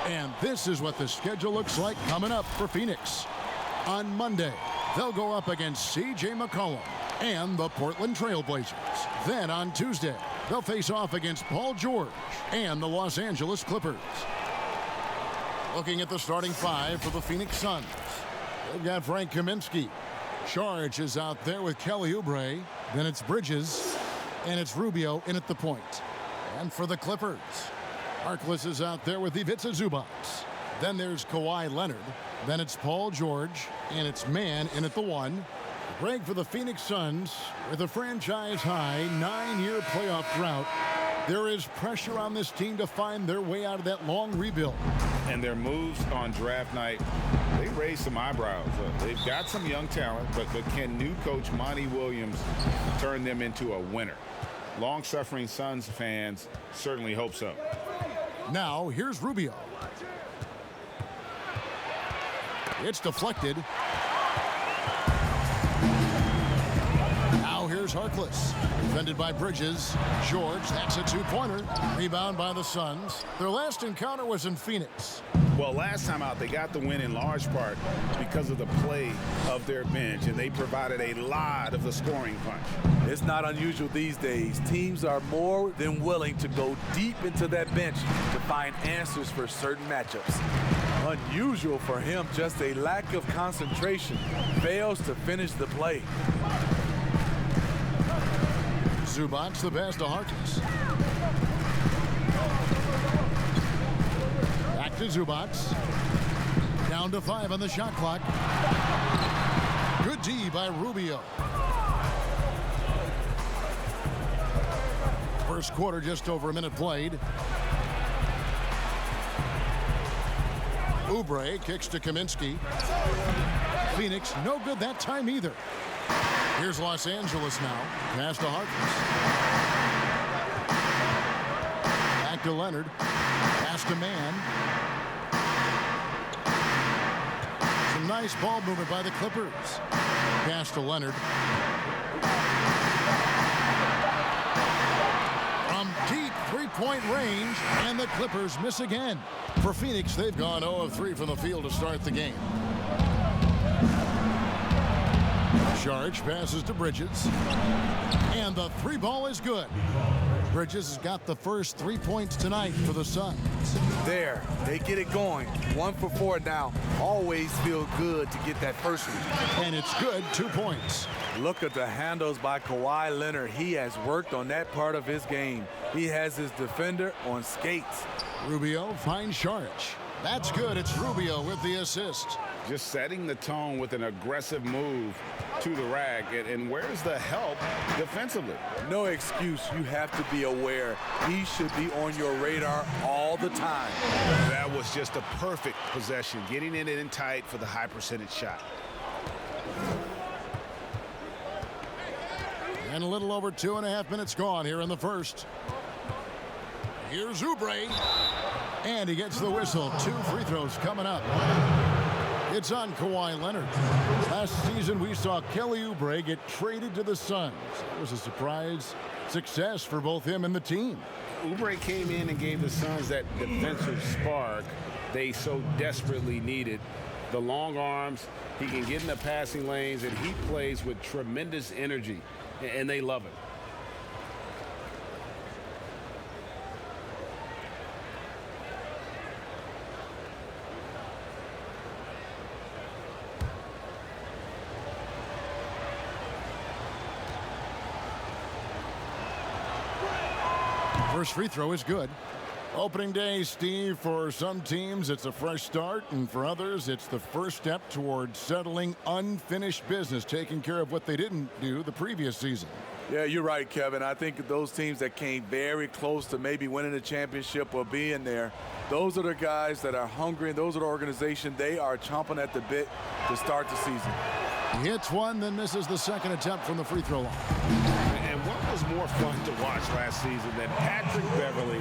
And this is what the schedule looks like coming up for Phoenix. On Monday, they'll go up against C.J. McCollum and the Portland Trail Blazers. Then on Tuesday, they'll face off against Paul George and the Los Angeles Clippers. Looking at the starting five for the Phoenix Suns. They've got Frank Kaminsky. Charge is out there with Kelly Oubre. Then it's Bridges. And it's Rubio in at the point. And for the Clippers, Harkless is out there with Ivica Zubac. Then there's Kawhi Leonard. Then it's Paul George. And it's Mann in at the one. Greg for the Phoenix Suns with a franchise-high 9-year playoff drought. There is pressure on this team to find their way out of that long rebuild. And their moves on draft night, they raised some eyebrows. They've got some young talent, but can new coach Monty Williams turn them into a winner? Long-suffering Suns fans certainly hope so. Now, here's Rubio. It's deflected. Now here's Harkless. Defended by Bridges. George, that's a two-pointer. Rebound by the Suns. Their last encounter was in Phoenix. Well, last time out, they got the win in large part because of the play of their bench, and they provided a lot of the scoring punch. It's not unusual these days. Teams are more than willing to go deep into that bench to find answers for certain matchups. Unusual for him, just a lack of concentration. Fails to finish the play. Zubac the pass to Harkless. Back to Zubac. Down to 5 on the shot clock. Good D by Rubio. First quarter, just over a minute played. Oubre kicks to Kaminsky. Phoenix, no good that time either. Here's Los Angeles now. Pass to Harkless. Back to Leonard. Pass to Mann. Some nice ball movement by the Clippers. Pass to Leonard. From deep three-point range, and the Clippers miss again. For Phoenix, they've gone 0 of 3 from the field to start the game. Charge passes to Bridges. And the three ball is good. Bridges has got the first 3 points tonight for the Suns. There, they get it going. 1 for 4 now. Always feel good to get that first one. And it's good, 2 points. Look at the handles by Kawhi Leonard. He has worked on that part of his game. He has his defender on skates. Rubio finds Charge. That's good. It's Rubio with the assist. Just setting the tone with an aggressive move to the rack. And where's the help defensively? No excuse. You have to be aware. He should be on your radar all the time. That was just a perfect possession, getting it in tight for the high percentage shot. And a little over 2.5 minutes gone here in the first. Here's Oubre. And he gets the whistle. 2 free throws coming up. It's on Kawhi Leonard. Last season, we saw Kelly Oubre get traded to the Suns. It was a surprise success for both him and the team. Oubre came in and gave the Suns that defensive spark they so desperately needed. The long arms, he can get in the passing lanes, and he plays with tremendous energy, and they love it. First free throw is good. Opening day, Steve, for some teams it's a fresh start, and for others it's the first step towards settling unfinished business, taking care of what they didn't do the previous season. Yeah, you're right, Kevin. I think those teams that came very close to maybe winning the championship or being there, those are the guys that are hungry, and those are the organization. They are chomping at the bit to start the season. He hits one, then misses the second attempt from the free throw line. And what was more fun to watch last season than Patrick Beverley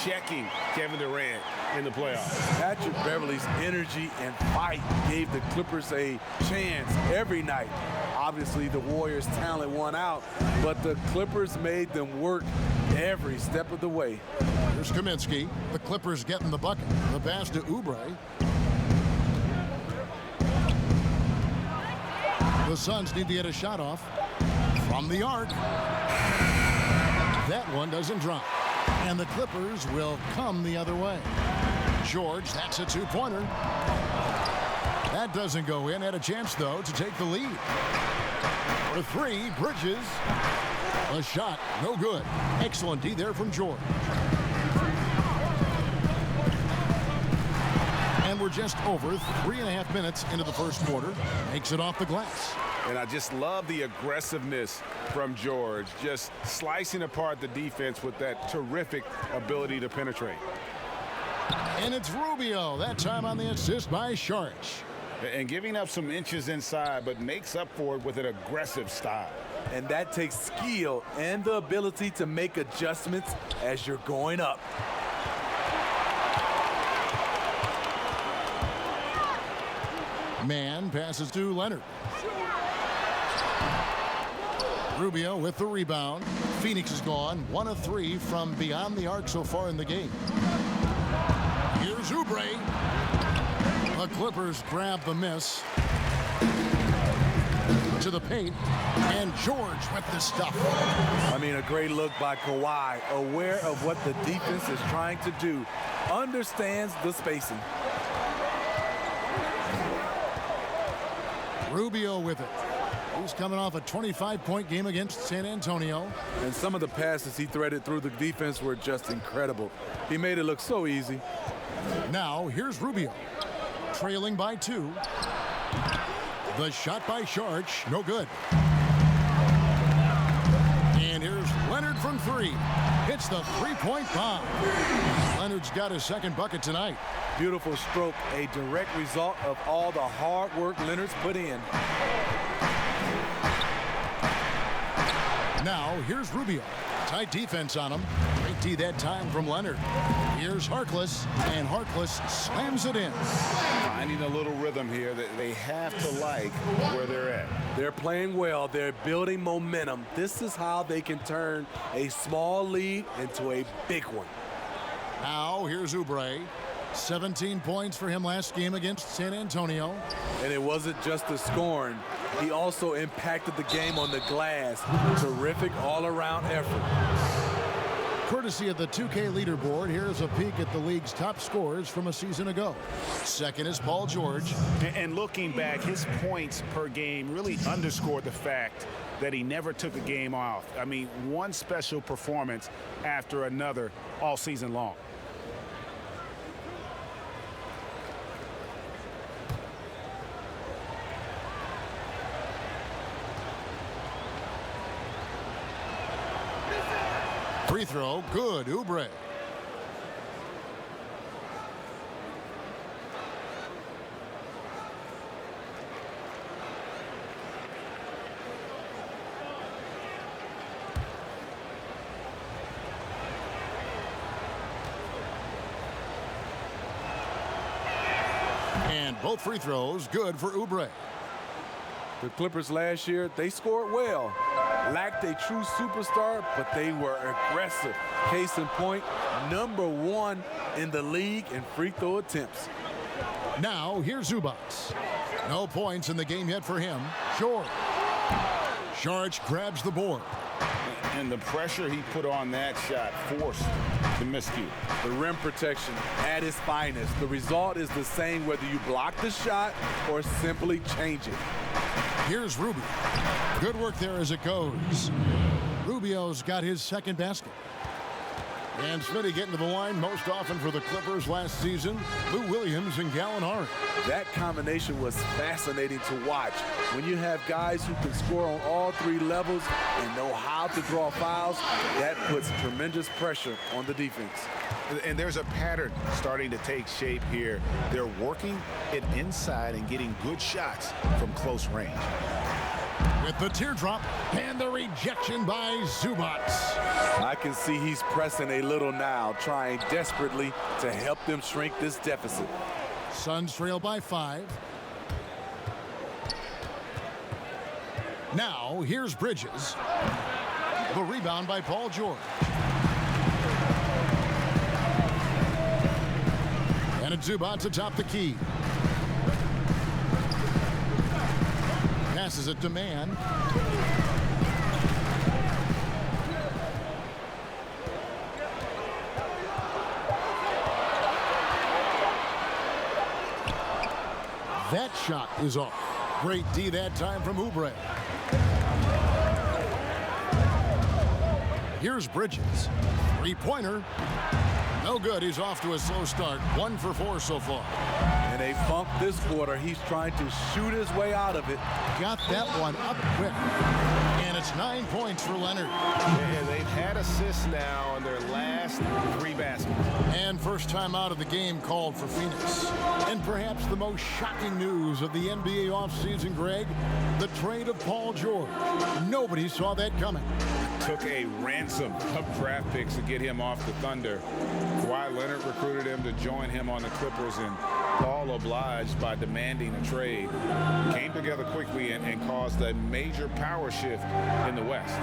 checking Kevin Durant in the playoffs? Patrick Beverley's energy and fight gave the Clippers a chance every night. Obviously, the Warriors' talent won out, but the Clippers made them work every step of the way. Here's Kaminsky. The Clippers getting the bucket. The pass to Oubre. The Suns need to get a shot off from the arc. That one doesn't drop. And the Clippers will come the other way. George, that's a two-pointer. That doesn't go in. Had a chance, though, to take the lead. For three, Bridges. A shot, no good. Excellent D there from George. And we're just over 3.5 minutes into the first quarter. Makes it off the glass. And I just love the aggressiveness from George, just slicing apart the defense with that terrific ability to penetrate. And it's Rubio, that time on the assist by Saric. And giving up some inches inside, but makes up for it with an aggressive style. And that takes skill and the ability to make adjustments as you're going up. Man passes to Leonard. Rubio with the rebound. Phoenix is gone. 1 of 3 from beyond the arc so far in the game. Here's Oubre. The Clippers grab the miss. To the paint. And George with the stuff. I mean, a great look by Kawhi. Aware of what the defense is trying to do. Understands the spacing. Rubio with it. He's coming off a 25-point game against San Antonio. And some of the passes he threaded through the defense were just incredible. He made it look so easy. Now, here's Rubio. Trailing by 2. The shot by Saric, no good. And here's Leonard from 3. Hits the three-point bomb. Leonard's got his second bucket tonight. Beautiful stroke, a direct result of all the hard work Leonard's put in. Now, here's Rubio. Tight defense on him. Great D that time from Leonard. Here's Harkless, and Harkless slams it in. Finding a little rhythm here that they have to like where they're at. They're playing well. They're building momentum. This is how they can turn a small lead into a big one. Now, here's Oubre. 17 points for him last game against San Antonio. And it wasn't just the scoring. He also impacted the game on the glass. Terrific all-around effort. Courtesy of the 2K leaderboard, here's a peek at the league's top scorers from a season ago. Second is Paul George. And looking back, his points per game really underscored the fact that he never took a game off. I mean, one special performance after another all season long. Free throw, good, Oubre. And both free throws, good for Oubre. The Clippers last year, they scored well. Lacked a true superstar, but they were aggressive. Case in point, #1 in the league in free throw attempts. Now, here's Zubac. No points in the game yet for him. George. Saric grabs the board. And the pressure he put on that shot forced the miscue. The rim protection at its finest. The result is the same whether you block the shot or simply change it. Here's Rubio. Good work there as it goes. Rubio's got his second basket. And Smitty getting to the line most often for the Clippers last season. Lou Williams and Gallinari. That combination was fascinating to watch. When you have guys who can score on all 3 levels and know how to draw fouls, that puts tremendous pressure on the defense. And there's a pattern starting to take shape here. They're working it inside and getting good shots from close range. With the teardrop and the rejection by Zubac. I can see he's pressing a little now, trying desperately to help them shrink this deficit. Suns trail by 5. Now, here's Bridges. The rebound by Paul George. it's Zubac atop the key. Passes it to Mann. That shot is off. Great D that time from Oubre. Here's Bridges. Three-pointer. No good. He's off to a slow start. 1 for 4 so far. In a funk this quarter, he's trying to shoot his way out of it. Got that one up quick. And it's 9 points for Leonard. Yeah, they've had assists now on their last 3 baskets. And first time out of the game called for Phoenix. And perhaps the most shocking news of the NBA offseason, Greg, the trade of Paul George. Nobody saw that coming. Took a ransom of draft picks to get him off the Thunder. Kawhi Leonard recruited him to join him on the Clippers, and Paul obliged by demanding a trade. Came together quickly and caused a major power shift in the West.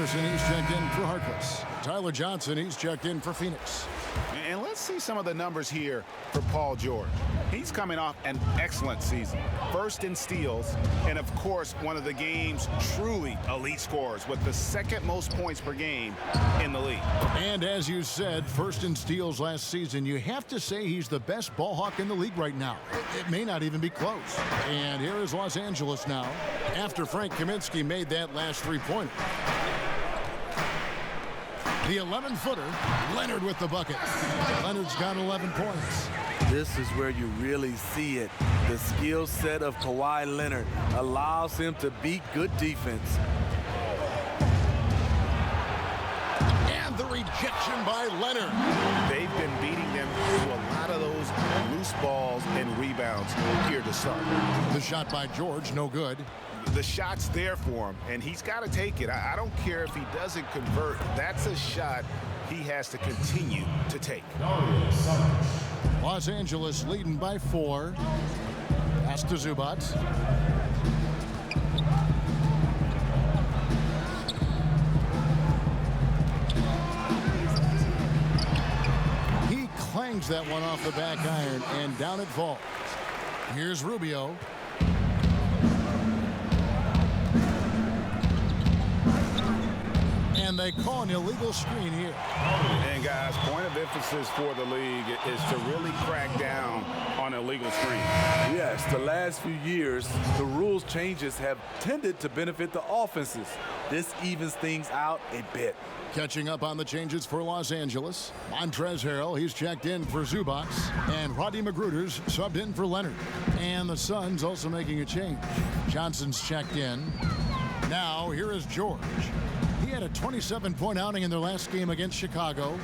He's checked in for Harkless. Tyler Johnson, he's checked in for Phoenix. And let's see some of the numbers here for Paul George. He's coming off an excellent season. First in steals, and of course, one of the game's truly elite scorers with the second most points per game in the league. And as you said, first in steals last season, you have to say he's the best ball hawk in the league right now. It may not even be close. And here is Los Angeles now, after Frank Kaminsky made that last three-pointer. The 11-footer, Leonard with the bucket. Leonard's got 11 points. This is where you really see it. The skill set of Kawhi Leonard allows him to beat good defense. And the rejection by Leonard. They've been beating them to a lot of those loose balls and rebounds here to start. The shot by George, no good. The shot's there for him, and he's got to take it. I don't care if he doesn't convert. That's a shot he has to continue to take. Los Angeles leading by 4. Pass to Zubac. He clangs that one off the back iron, and down it falls. Here's Rubio. And they call an illegal screen here. And guys, point of emphasis for the league is to really crack down on illegal screens. Yes, the last few years, the rules changes have tended to benefit the offenses. This evens things out a bit. Catching up on the changes for Los Angeles. Montrezl Harrell, he's checked in for Zubac. And Rodney McGruder's subbed in for Leonard. And the Suns also making a change. Johnson's checked in. Now, here is George. He had a 27-point outing in their last game against Chicago.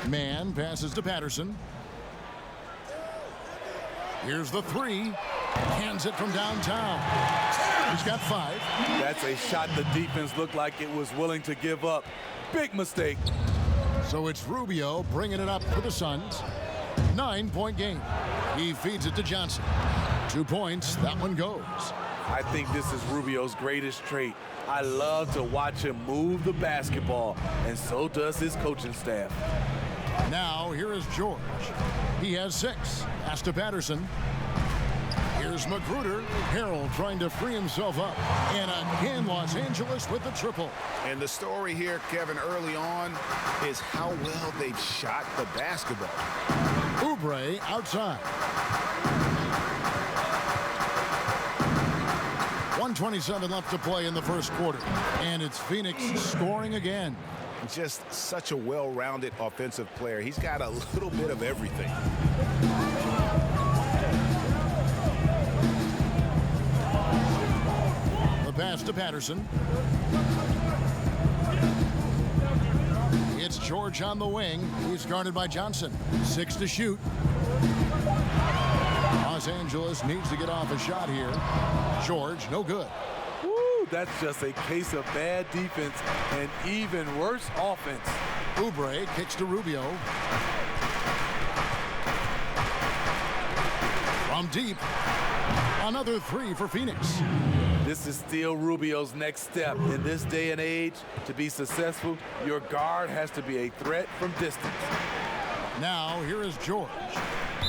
Mann passes to Patterson. Here's the three. Hands it from downtown. He's got 5. That's a shot the defense looked like it was willing to give up. Big mistake. So it's Rubio bringing it up for the Suns. 9-point game. He feeds it to Johnson. 2 points. That one goes. I think this is Rubio's greatest trait. I love to watch him move the basketball, and so does his coaching staff. Now, here is George. He has 6. Pass to Patterson. Here's McGruder. Harrell trying to free himself up. And again, Los Angeles with the triple. And the story here, Kevin, early on is how well they've shot the basketball. Oubre outside. 1:27 left to play in the first quarter. And it's Phoenix scoring again. Just such a well-rounded offensive player. He's got a little bit of everything. The pass to Patterson. George on the wing. He's guarded by Johnson. 6 to shoot. Los Angeles needs to get off a shot here. George, no good. Woo, that's just a case of bad defense and even worse offense. Oubre kicks to Rubio. From deep, another 3 for Phoenix. This is still Rubio's next step. In this day and age, to be successful, your guard has to be a threat from distance. Now, here is George.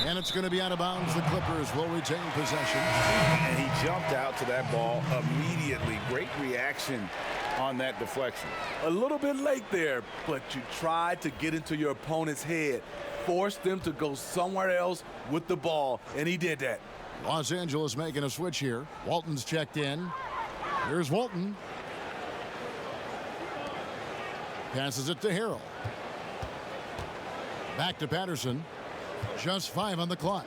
And it's going to be out of bounds. The Clippers will retain possession. And he jumped out to that ball immediately. Great reaction on that deflection. A little bit late there, but you tried to get into your opponent's head. Force them to go somewhere else with the ball, and he did that. Los Angeles making a switch here. Walton's checked in. Here's Walton. Passes it to Harrell. Back to Patterson. Just 5 on the clock.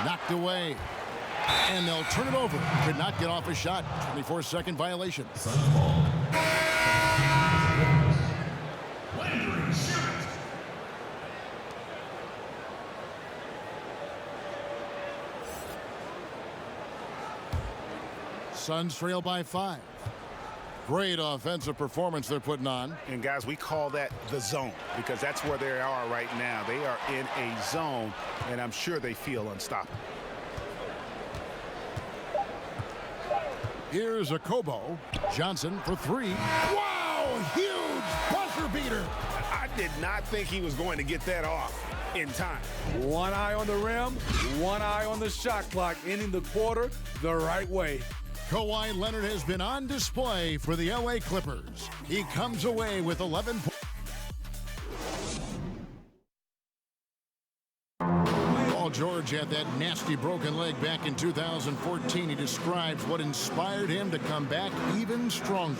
Knocked away. And they'll turn it over. Could not get off a shot. 24-second violation. Suns trail by 5. Great offensive performance they're putting on. And guys, we call that the zone because that's where they are right now. They are in a zone, and I'm sure they feel unstoppable. Here's a Kobo. Johnson for 3. Wow, huge buzzer beater. I did not think he was going to get that off in time. One eye on the rim, one eye on the shot clock, ending the quarter the right way. Kawhi Leonard has been on display for the LA Clippers. He comes away with 11 points. Paul George had that nasty broken leg back in 2014. He describes what inspired him to come back even stronger.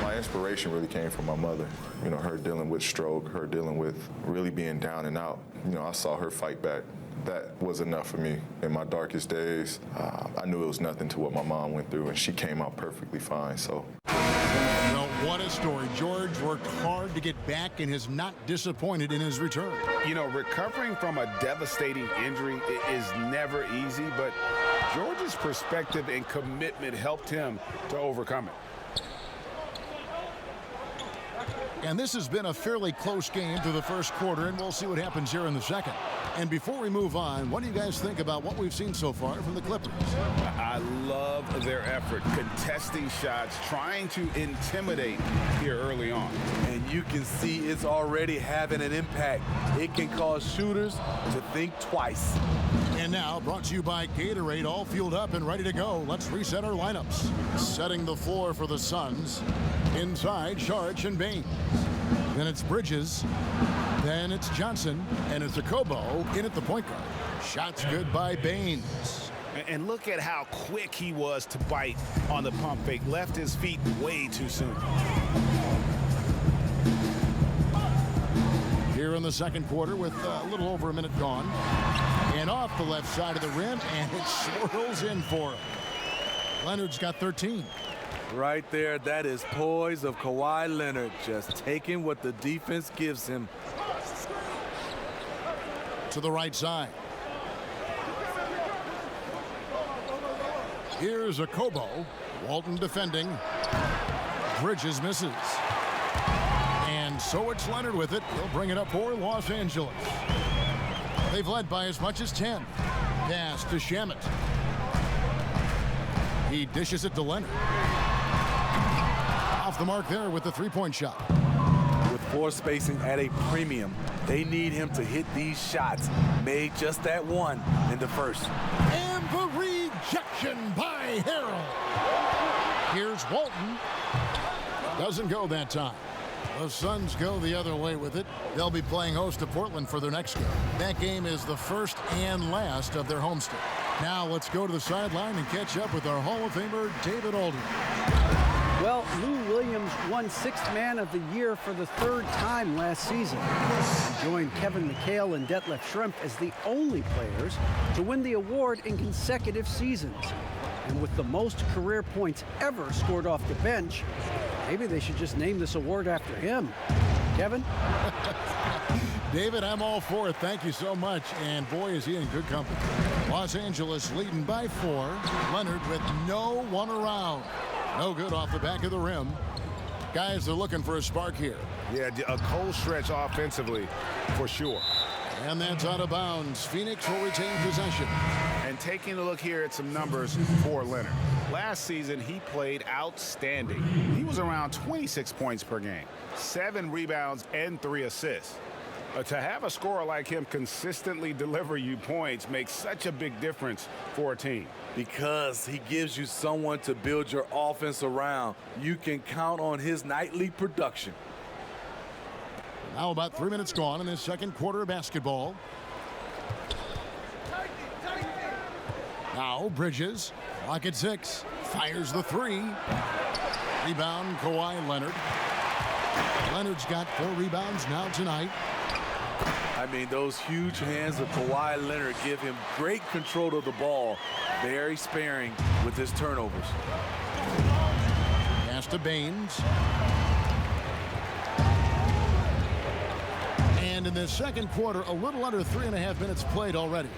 My inspiration really came from my mother. You know, her dealing with stroke, her dealing with really being down and out. You know, I saw her fight back. That was enough for me. In my darkest days, I knew it was nothing to what my mom went through, and she came out perfectly fine, so. Well, what a story. George worked hard to get back and is not disappointed in his return. You know, recovering from a devastating injury is never easy, but George's perspective and commitment helped him to overcome it. And this has been a fairly close game through the first quarter, and we'll see what happens here in the second. And before we move on, what do you guys think about what we've seen so far from the Clippers? I love their effort, contesting shots, trying to intimidate here early on. And you can see it's already having an impact. It can cause shooters to think twice. And now, brought to you by Gatorade, all fueled up and ready to go. Let's reset our lineups. Setting the floor for the Suns. Inside, Saric and Baines. Then it's Bridges. Then it's Johnson. And it's Kobo in at the point guard. Shots good by Baines. And look at how quick he was to bite on the pump fake. Left his feet way too soon. Here in the second quarter with a little over a minute gone. And off the left side of the rim, and it swirls in for him. Leonard's got 13. Right there, that is poise of Kawhi Leonard, just taking what the defense gives him. To the right side. Here's a Kobo. Walton defending. Bridges misses. And so it's Leonard with it. He'll bring it up for Los Angeles. They've led by as much as 10. Pass to Shamet. He dishes it to Leonard. Off the mark there with the three-point shot. With floor spacing at a premium, they need him to hit these shots. Made just that one in the first. And the rejection by Harrell. Here's Walton. Doesn't go that time. The Suns go the other way with it. They'll be playing host to Portland for their next game. That game is the first and last of their homestand. Now let's go to the sideline and catch up with our Hall of Famer, David Aldridge. Well, Lou Williams won Sixth Man of the Year for the third time last season. He joined Kevin McHale and Detlef Schrempf as the only players to win the award in consecutive seasons. And with the most career points ever scored off the bench, maybe they should just name this award after him. Kevin? David, I'm all for it. Thank you so much. And boy, is he in good company. Los Angeles leading by 4. Leonard with no one around. No good off the back of the rim. Guys are looking for a spark here. Yeah, a cold stretch offensively for sure. And that's out of bounds. Phoenix will retain possession. And taking a look here at some numbers for Leonard. Last season, he played outstanding. He was around 26 points per game, 7 rebounds, and 3 assists. To have a scorer like him consistently deliver you points makes such a big difference for a team. Because he gives you someone to build your offense around. You can count on his nightly production. Now about 3 minutes gone in this second quarter of basketball. Now Bridges, lock at 6, fires the 3. Rebound, Kawhi Leonard. Leonard's got 4 rebounds now tonight. I mean, those huge hands of Kawhi Leonard give him great control of the ball. Very sparing with his turnovers. Pass to Baines. And in the second quarter, a little under 3.5 minutes played already.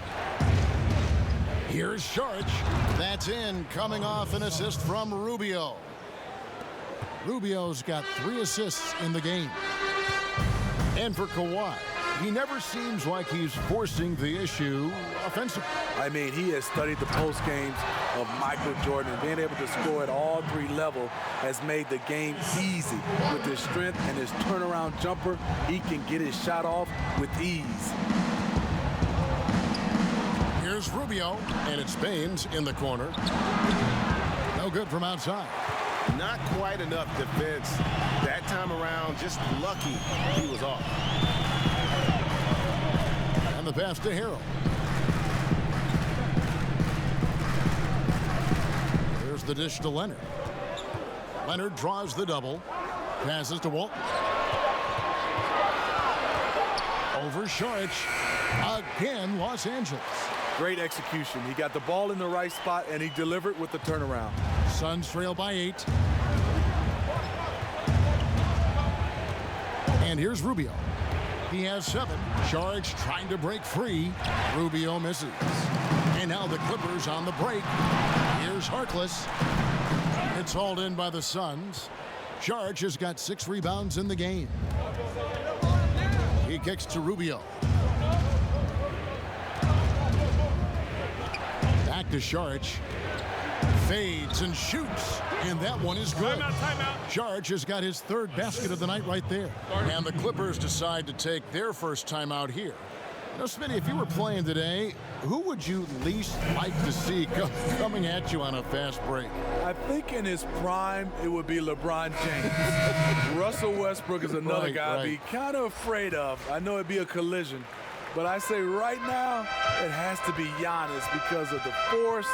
Here's Saric. That's in, coming off an assist from Rubio. Rubio's got 3 assists in the game. And for Kawhi, he never seems like he's forcing the issue offensively. I mean, he has studied the post games of Michael Jordan, and being able to score at all 3 levels has made the game easy. With his strength and his turnaround jumper, he can get his shot off with ease. Here's Rubio, and it's Baines in the corner. No good from outside. Not quite enough defense that time around. Just lucky he was off. And the pass to Harrell. Here's the dish to Leonard. Leonard draws the double. Passes to Walton. Over Saric. Again, Los Angeles. Great execution. He got the ball in the right spot, and he delivered with the turnaround. Suns trail by 8. And here's Rubio. He has 7. Saric trying to break free. Rubio misses. And now the Clippers on the break. Here's Harkless. It's hauled in by the Suns. Saric has got 6 rebounds in the game. He kicks to Rubio. Back to Saric. Fades and shoots. And that one is good. Timeout. Saric has got his 3rd basket of the night right there. And the Clippers decide to take their first timeout here. You know, Smitty, if you were playing today, who would you least like to see coming at you on a fast break? I think in his prime, it would be LeBron James. Russell Westbrook is another guy I'd be kind of afraid of. I know it'd be a collision. But I say right now, it has to be Giannis because of the force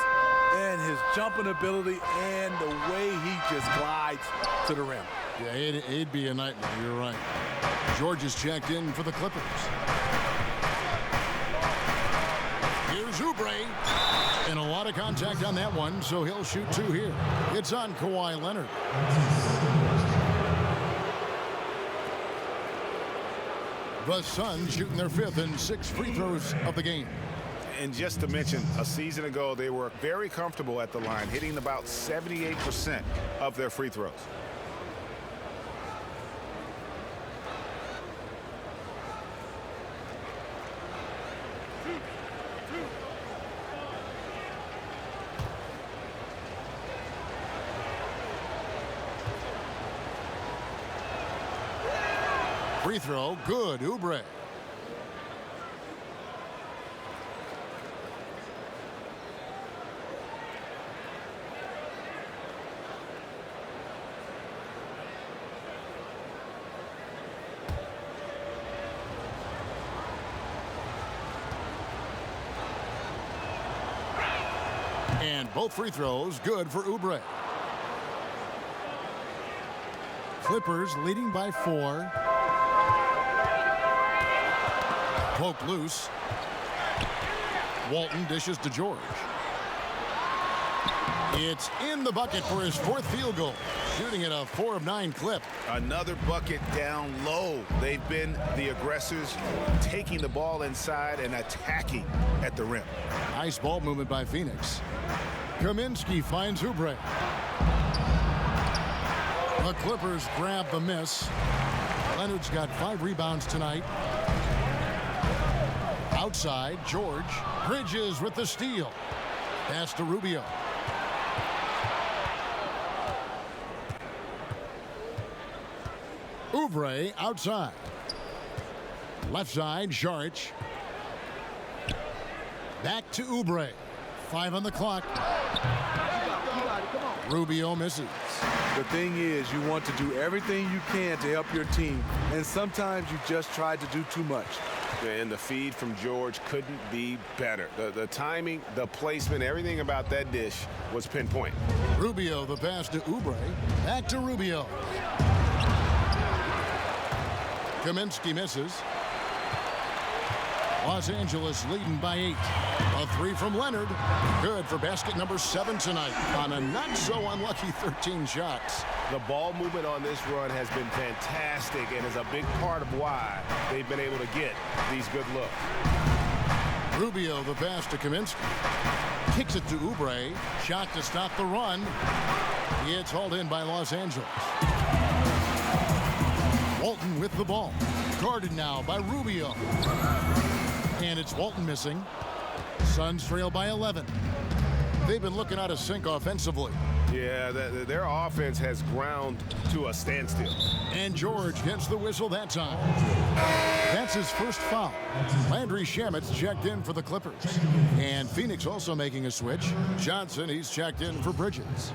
and his jumping ability and the way he just glides to the rim. Yeah, it'd be a nightmare. You're right. George is checked in for the Clippers. Here's Oubre. And a lot of contact on that one, so he'll shoot 2 here. It's on Kawhi Leonard. The Suns shooting their 5th and 6th free throws of the game. And just to mention, a season ago, they were very comfortable at the line, hitting about 78% of their free throws. Free throw, good, Oubre. And both free throws good for Oubre. Clippers leading by 4. Poke loose. Walton dishes to George. It's in the bucket for his 4th field goal, shooting at a 4 of 9 clip. Another bucket down low. They've been the aggressors, taking the ball inside and attacking at the rim. Nice ball movement by Phoenix. Kaminsky finds Oubre. The Clippers grab the miss. Leonard's got 5 rebounds tonight. Outside, George. Bridges with the steal. Pass to Rubio. Oubre outside. Left side, Saric. Back to Oubre. 5 on the clock. Rubio misses. The thing is, you want to do everything you can to help your team, and sometimes you just try to do too much. And the feed from George couldn't be better. The timing, the placement, everything about that dish was pinpoint. Rubio, the pass to Oubre. Back to Rubio. Kaminsky misses. Los Angeles leading by 8. A 3 from Leonard. Good for basket number 7 tonight on a not-so-unlucky 13 shots. The ball movement on this run has been fantastic and is a big part of why they've been able to get these good looks. Rubio, the pass to Kaminsky. Kicks it to Oubre. Shot to stop the run. It's hauled in by Los Angeles. Walton with the ball. Guarded now by Rubio. And it's Walton missing. Suns trail by 11. They've been looking out of sync offensively. Yeah, their offense has ground to a standstill. And George gets the whistle that time. That's his first foul. Landry Shamet's checked in for the Clippers. And Phoenix also making a switch. Johnson, he's checked in for Bridges.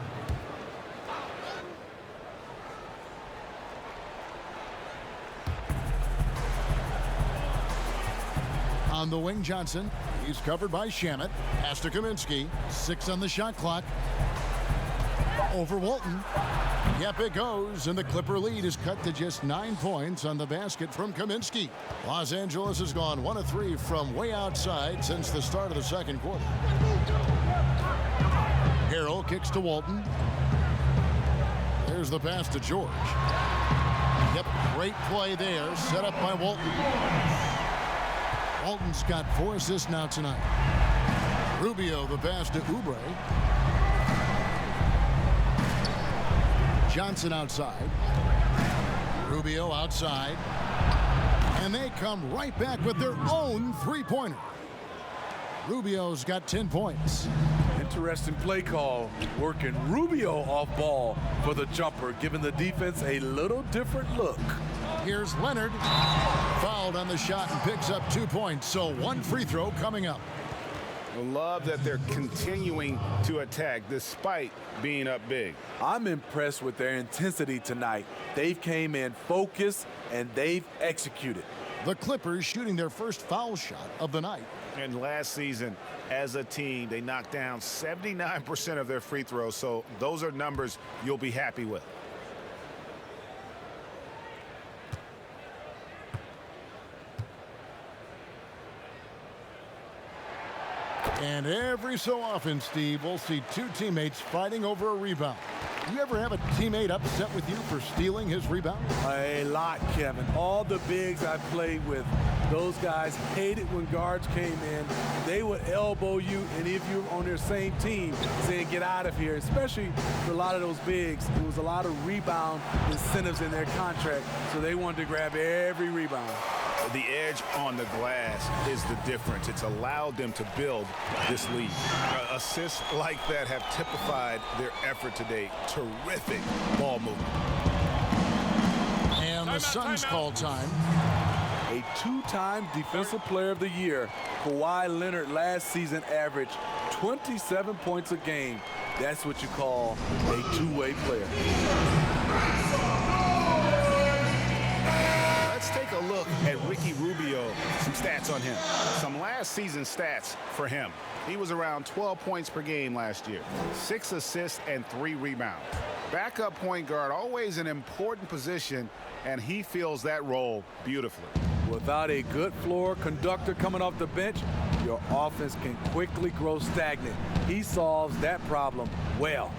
On the wing, Johnson. He's covered by Shamet. Pass to Kaminsky. 6 on the shot clock. Over Walton. Yep, it goes, and the Clipper lead is cut to just 9 points on the basket from Kaminsky. Los Angeles has gone 1 of 3 from way outside since the start of the second quarter. Harrell kicks to Walton. There's the pass to George. Yep, great play there, set up by Walton. Walton's got 4 assists now tonight. Rubio, the pass to Oubre. Johnson outside. Rubio outside. And they come right back with their own 3-pointer. Rubio's got 10 points. Interesting play call, working Rubio off ball for the jumper, giving the defense a little different look. Here's Leonard. Fouled on the shot and picks up 2 points. So 1 free throw coming up. I love that they're continuing to attack despite being up big. I'm impressed with their intensity tonight. They've came in focused and they've executed. The Clippers shooting their first foul shot of the night. And last season, as a team, they knocked down 79% of their free throws. So those are numbers you'll be happy with. And every so often, Steve, we'll see 2 teammates fighting over a rebound. You ever have a teammate upset with you for stealing his rebound? A lot, Kevin. All the bigs I played with, those guys hated when guards came in. They would elbow you, and if you're on their same team, saying get out of here, especially for a lot of those bigs. There was a lot of rebound incentives in their contract, so they wanted to grab every rebound. The edge on the glass is the difference. It's allowed them to build this lead. Assists like that have typified their effort today. Terrific ball movement. And the Suns call time. A 2-time Defensive Player of the Year, Kawhi Leonard last season averaged 27 points a game. That's what you call a two-way player. Let's take a look at Ricky Rubio. Some stats on him. Some last season stats for him. He was around 12 points per game last year. 6 assists and 3 rebounds. Backup point guard, always an important position, and he fills that role beautifully. Without a good floor conductor coming off the bench, your offense can quickly grow stagnant. He solves that problem well.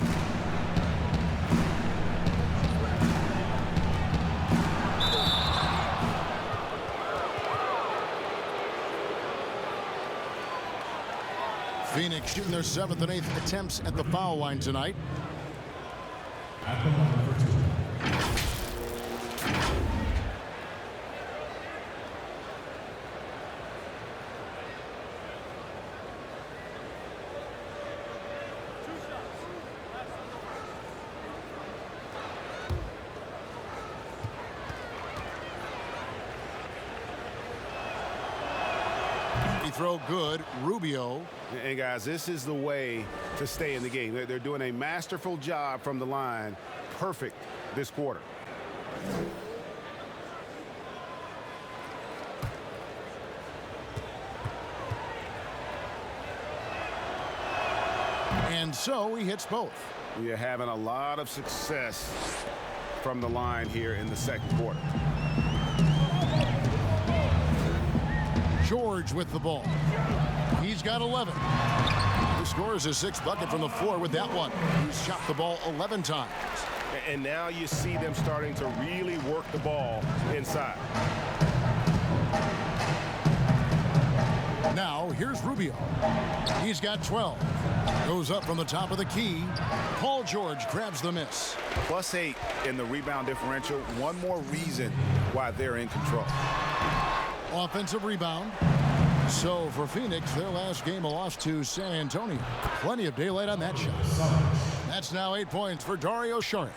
Phoenix shooting their 7th and 8th attempts at the foul line tonight. Throw good. Rubio. And guys, this is the way to stay in the game. They're doing a masterful job from the line. Perfect this quarter. And so he hits both. We are having a lot of success from the line here in the second quarter. George with the ball. He's got 11. He scores his 6th bucket from the floor with that one. He's shot the ball 11 times. And now you see them starting to really work the ball inside. Now here's Rubio. He's got 12. Goes up from the top of the key. Paul George grabs the miss. +8 in the rebound differential. One more reason why they're in control. Offensive rebound. So for Phoenix, their last game a loss to San Antonio. Plenty of daylight on that shot. That's now 8 points for Dario Saric.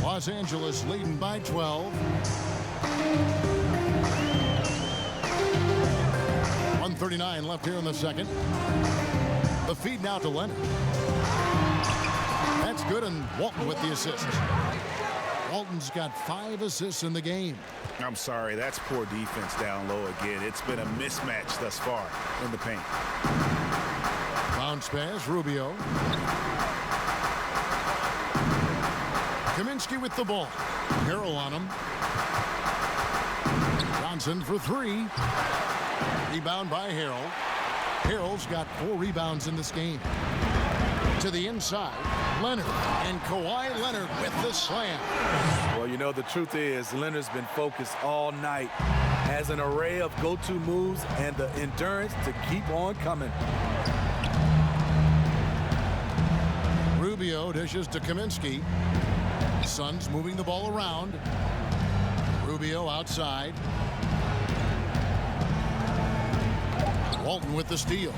Los Angeles leading by 12. 1:39 left here in the second. The feed now to Leonard. That's good, and Walton with the assist. Walton's got 5 assists in the game. I'm sorry, that's poor defense down low again. It's been a mismatch thus far in the paint. Bounce pass, Rubio. Kaminsky with the ball. Harrell on him. Johnson for 3. Rebound by Harrell. Harrell's got 4 rebounds in this game. To the inside, Leonard, and Kawhi Leonard with the slam. Well, you know, the truth is Leonard's been focused all night. Has an array of go-to moves and the endurance to keep on coming. Rubio dishes to Kaminsky. Suns moving the ball around. Rubio outside. Walton with the steal.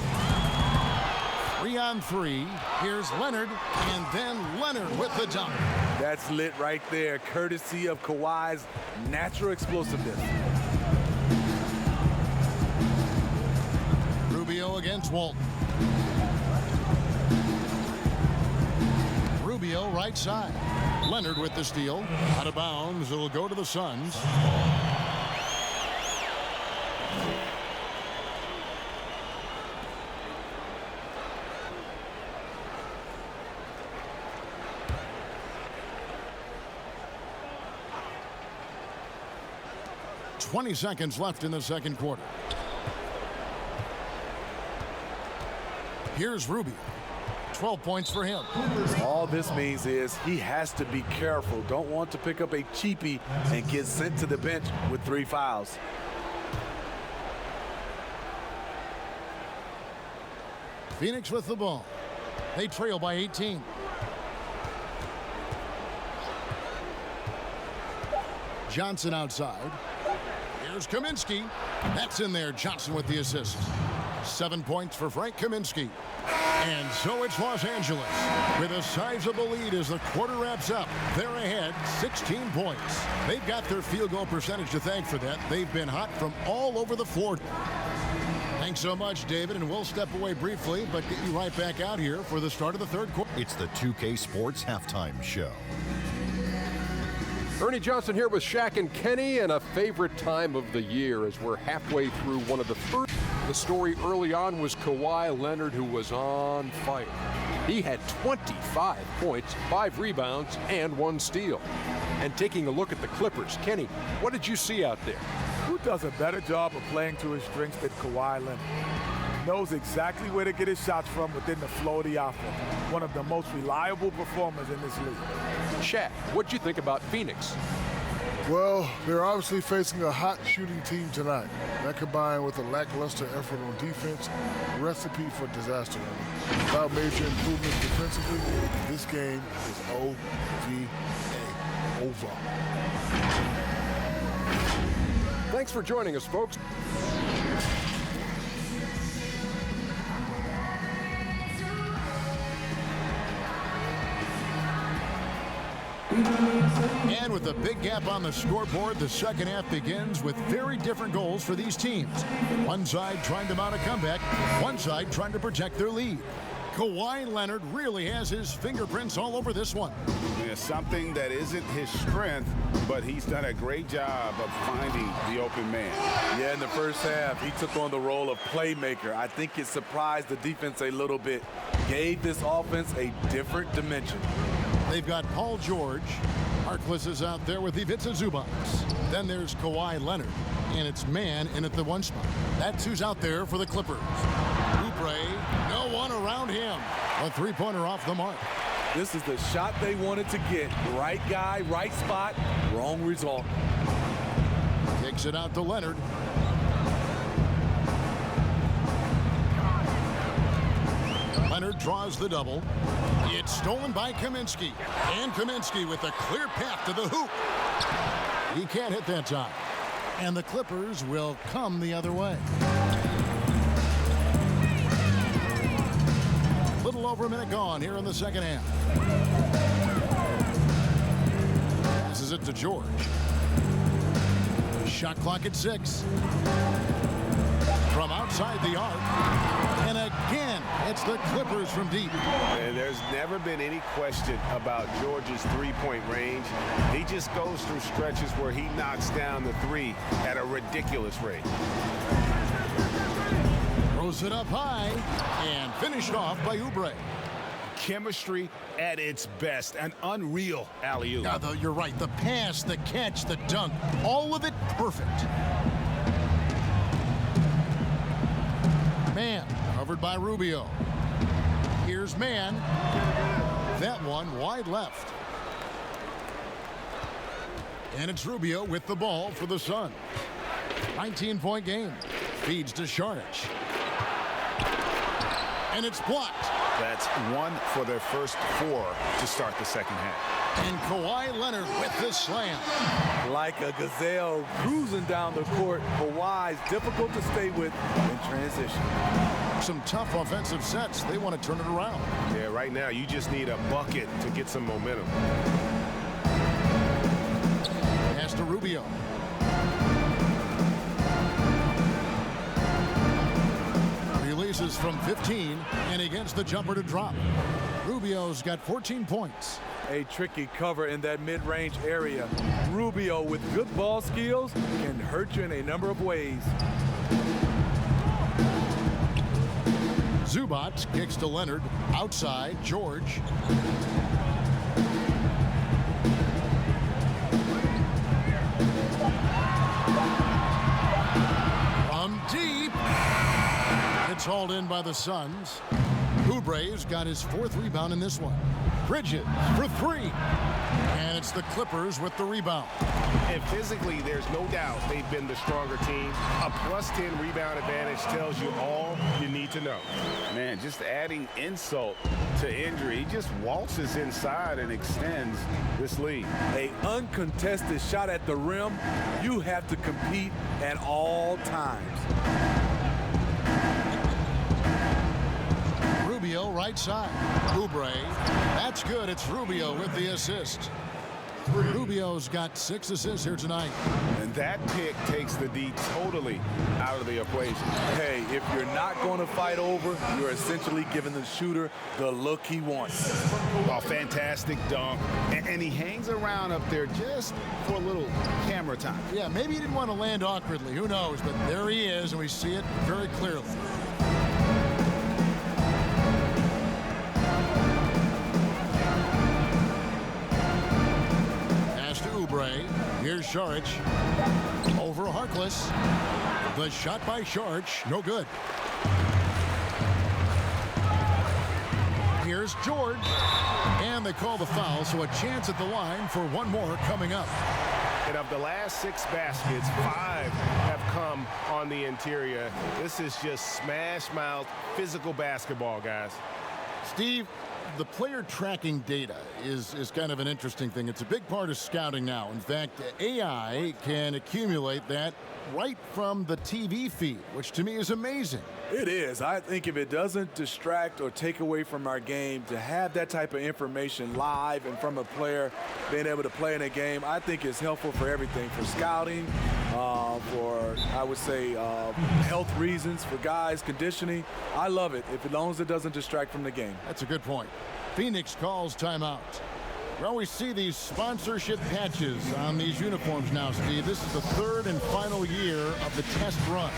3-on-3. Here's Leonard, and then Leonard with the dunk. That's lit right there, courtesy of Kawhi's natural explosiveness. Rubio against Walton. Rubio right side. Leonard with the steal. Out of bounds. It'll go to the Suns. .20 seconds left in the second quarter. Here's Rubio. 12 points for him. All this means is he has to be careful. Don't want to pick up a cheapie and get sent to the bench with 3 fouls. Phoenix with the ball. They trail by 18. Johnson outside. Here's Kaminsky. That's in there. Johnson with the assist. 7 points for Frank Kaminsky. And so it's Los Angeles with a sizable lead as the quarter wraps up. They're ahead 16 points. They've got their field goal percentage to thank for that. They've been hot from all over the floor. Thanks so much, David, and we'll step away briefly, but get you right back out here for the start of the third quarter. It's the 2K Sports Halftime Show. Ernie Johnson here with Shaq and Kenny, and a favorite time of the year as we're halfway through one of the first. The story early on was Kawhi Leonard, who was on fire. He had 25 points, 5 rebounds, and 1 steal. And taking a look at the Clippers, Kenny, what did you see out there? Who does a better job of playing to his strengths than Kawhi Leonard? knows exactly where to get his shots from within the flow of the offense. One of the most reliable performers in this league. Shaq, what'd you think about Phoenix? Well, they're obviously facing a hot shooting team tonight. That combined with a lackluster effort on defense, recipe for disaster. Without major improvements defensively, this game is OVA, over. Thanks for joining us, folks. And with a big gap on the scoreboard, the second half begins with very different goals for these teams. One side trying to mount a comeback, one side trying to protect their lead. Kawhi Leonard really has his fingerprints all over this one. Yeah, something that isn't his strength, but he's done a great job of finding the open man. Yeah, in the first half, he took on the role of playmaker. I think it surprised the defense a little bit, gave this offense a different dimension. They've got Paul George. Harkless is out there with Ivica Zubac. Then there's Kawhi Leonard, and it's man in at the one spot. That's who's out there for the Clippers. Oubre, no one around him. A three-pointer off the mark. This is the shot they wanted to get. Right guy, right spot, wrong result. Kicks it out to Leonard. Leonard draws the double. It's stolen by Kaminsky. And Kaminsky with a clear path to the hoop. He can't hit that time. And the Clippers will come the other way. Little over a minute gone here in the second half. This is it to George. Shot clock at 6. From outside the arc. And again, it's the Clippers from deep. And there's never been any question about George's three-point range. He just goes through stretches where he knocks down the three at a ridiculous rate. Throws it up high and finished off by Oubre. Chemistry at its best. An unreal alley-oop. Yeah, though, you're right. The pass, the catch, the dunk, all of it perfect. Man, covered by Rubio. Here's man. That one wide left. And it's Rubio with the ball for the Suns. 19-point game. Feeds to Šarić. And it's blocked. That's one for their first 4 to start the second half. And Kawhi Leonard with the slam. Like a gazelle cruising down the court, Kawhi's difficult to stay with in transition. Some tough offensive sets. They want to turn it around. Yeah, right now you just need a bucket to get some momentum. Pass to Rubio. Releases from 15 and against the jumper to drop. Rubio's got 14 points. A tricky cover in that mid-range area. Rubio with good ball skills can hurt you in a number of ways. Zubac kicks to Leonard. Outside, George. From deep. It's hauled in by the Suns. Oubre's got his 4th rebound in this one. Bridges for 3. And it's the Clippers with the rebound. And physically, there's no doubt they've been the stronger team. A +10 rebound advantage tells you all you need to know. Man, just adding insult to injury. He just waltzes inside and extends this lead. A uncontested shot at the rim, you have to compete at all times. Rubio right side. Oubre. That's good. It's Rubio with the assist. Rubio's got 6 assists here tonight. And that pick takes the D totally out of the equation. Hey, if you're not going to fight over, you're essentially giving the shooter the look he wants. A fantastic dunk. And he hangs around up there just for a little camera time. Yeah, maybe he didn't want to land awkwardly. Who knows? But there he is, and we see it very clearly. Here's Šarić over Harkless. The shot by Šarić, no good. Here's George. And they call the foul, so a chance at the line for one more coming up. And of the last 6 baskets, 5 have come on the interior. This is just smash-mouth physical basketball, guys. Steve, the player tracking data is kind of an interesting thing. It's a big part of scouting now. In fact, AI can accumulate that right from the TV feed, which to me is amazing. It is. I think if it doesn't distract or take away from our game, to have that type of information live and from a player being able to play in a game, I think is helpful for everything, for scouting, for, I would say, health reasons, for guys, conditioning. I love it, as long as it doesn't distract from the game. That's a good point. Phoenix calls timeout. Well, we see these sponsorship patches on these uniforms now, Steve. This is the 3rd and final year of the test run.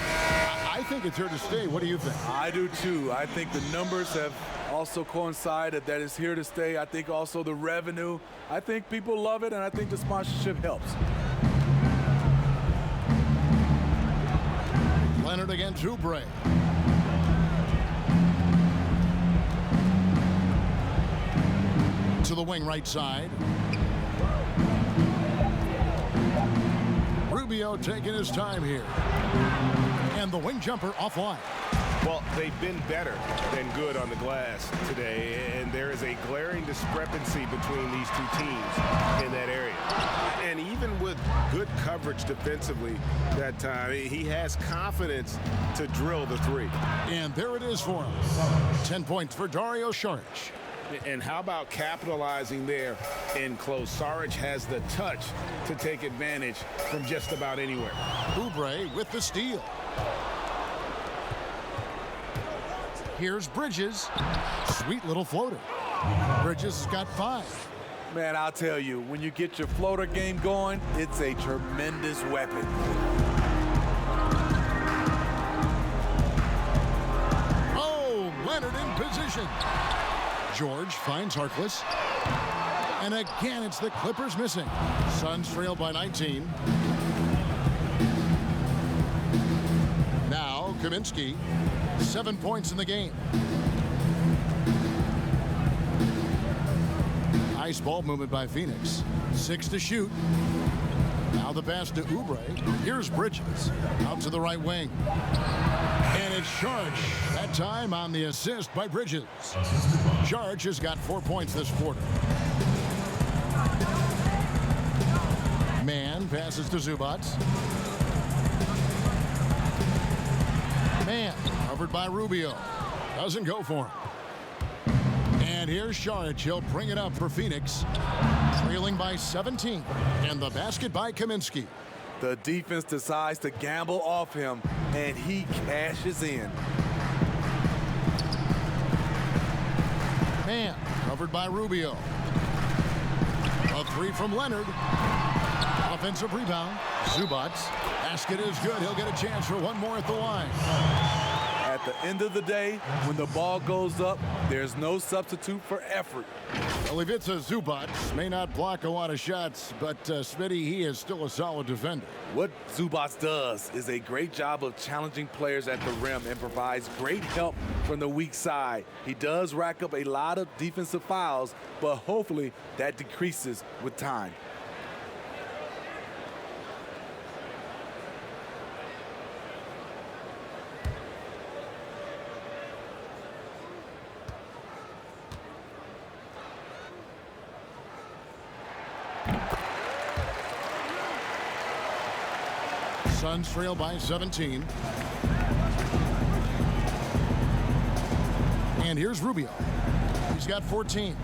I think it's here to stay. What do you think? I do too. I think the numbers have also coincided that it's here to stay. I think also the revenue. I think people love it, and I think the sponsorship helps. Leonard against Oubre. To the wing right side. Rubio taking his time here. And the wing jumper offline. Well, they've been better than good on the glass today, and there is a glaring discrepancy between these 2 teams in that area. And even with good coverage defensively that time, he has confidence to drill the 3. And there it is for him. 10 points for Dario Saric. And how about capitalizing there in close? Saric has the touch to take advantage from just about anywhere. Oubre with the steal. Here's Bridges. Sweet little floater. Bridges has got 5. Man, I'll tell you, when you get your floater game going, it's a tremendous weapon. Oh, Leonard in position. George finds Harkless. And again, it's the Clippers missing. Suns trail by 19. Now, Kaminsky, 7 points in the game. Nice ball movement by Phoenix. 6 to shoot. Now the pass to Oubre. Here's Bridges. Out to the right wing. And it's Saric. That time on the assist by Bridges. Saric has got 4 points this quarter. Man passes to Zubac. Man covered by Rubio. Doesn't go for him. And here's Saric. He'll bring it up for Phoenix. Trailing by 17. And the basket by Kaminsky. The defense decides to gamble off him, and he cashes in. Man covered by Rubio. A 3 from Leonard. Offensive rebound. Zubac. Basket is good. He'll get a chance for one more at the line. At the end of the day, when the ball goes up, there's no substitute for effort. Well, Ivica Zubac may not block a lot of shots, but Smitty, he is still a solid defender. What Zubac does is a great job of challenging players at the rim and provides great help from the weak side. He does rack up a lot of defensive fouls, but hopefully that decreases with time. Suns trail by 17. And here's Rubio. He's got 14.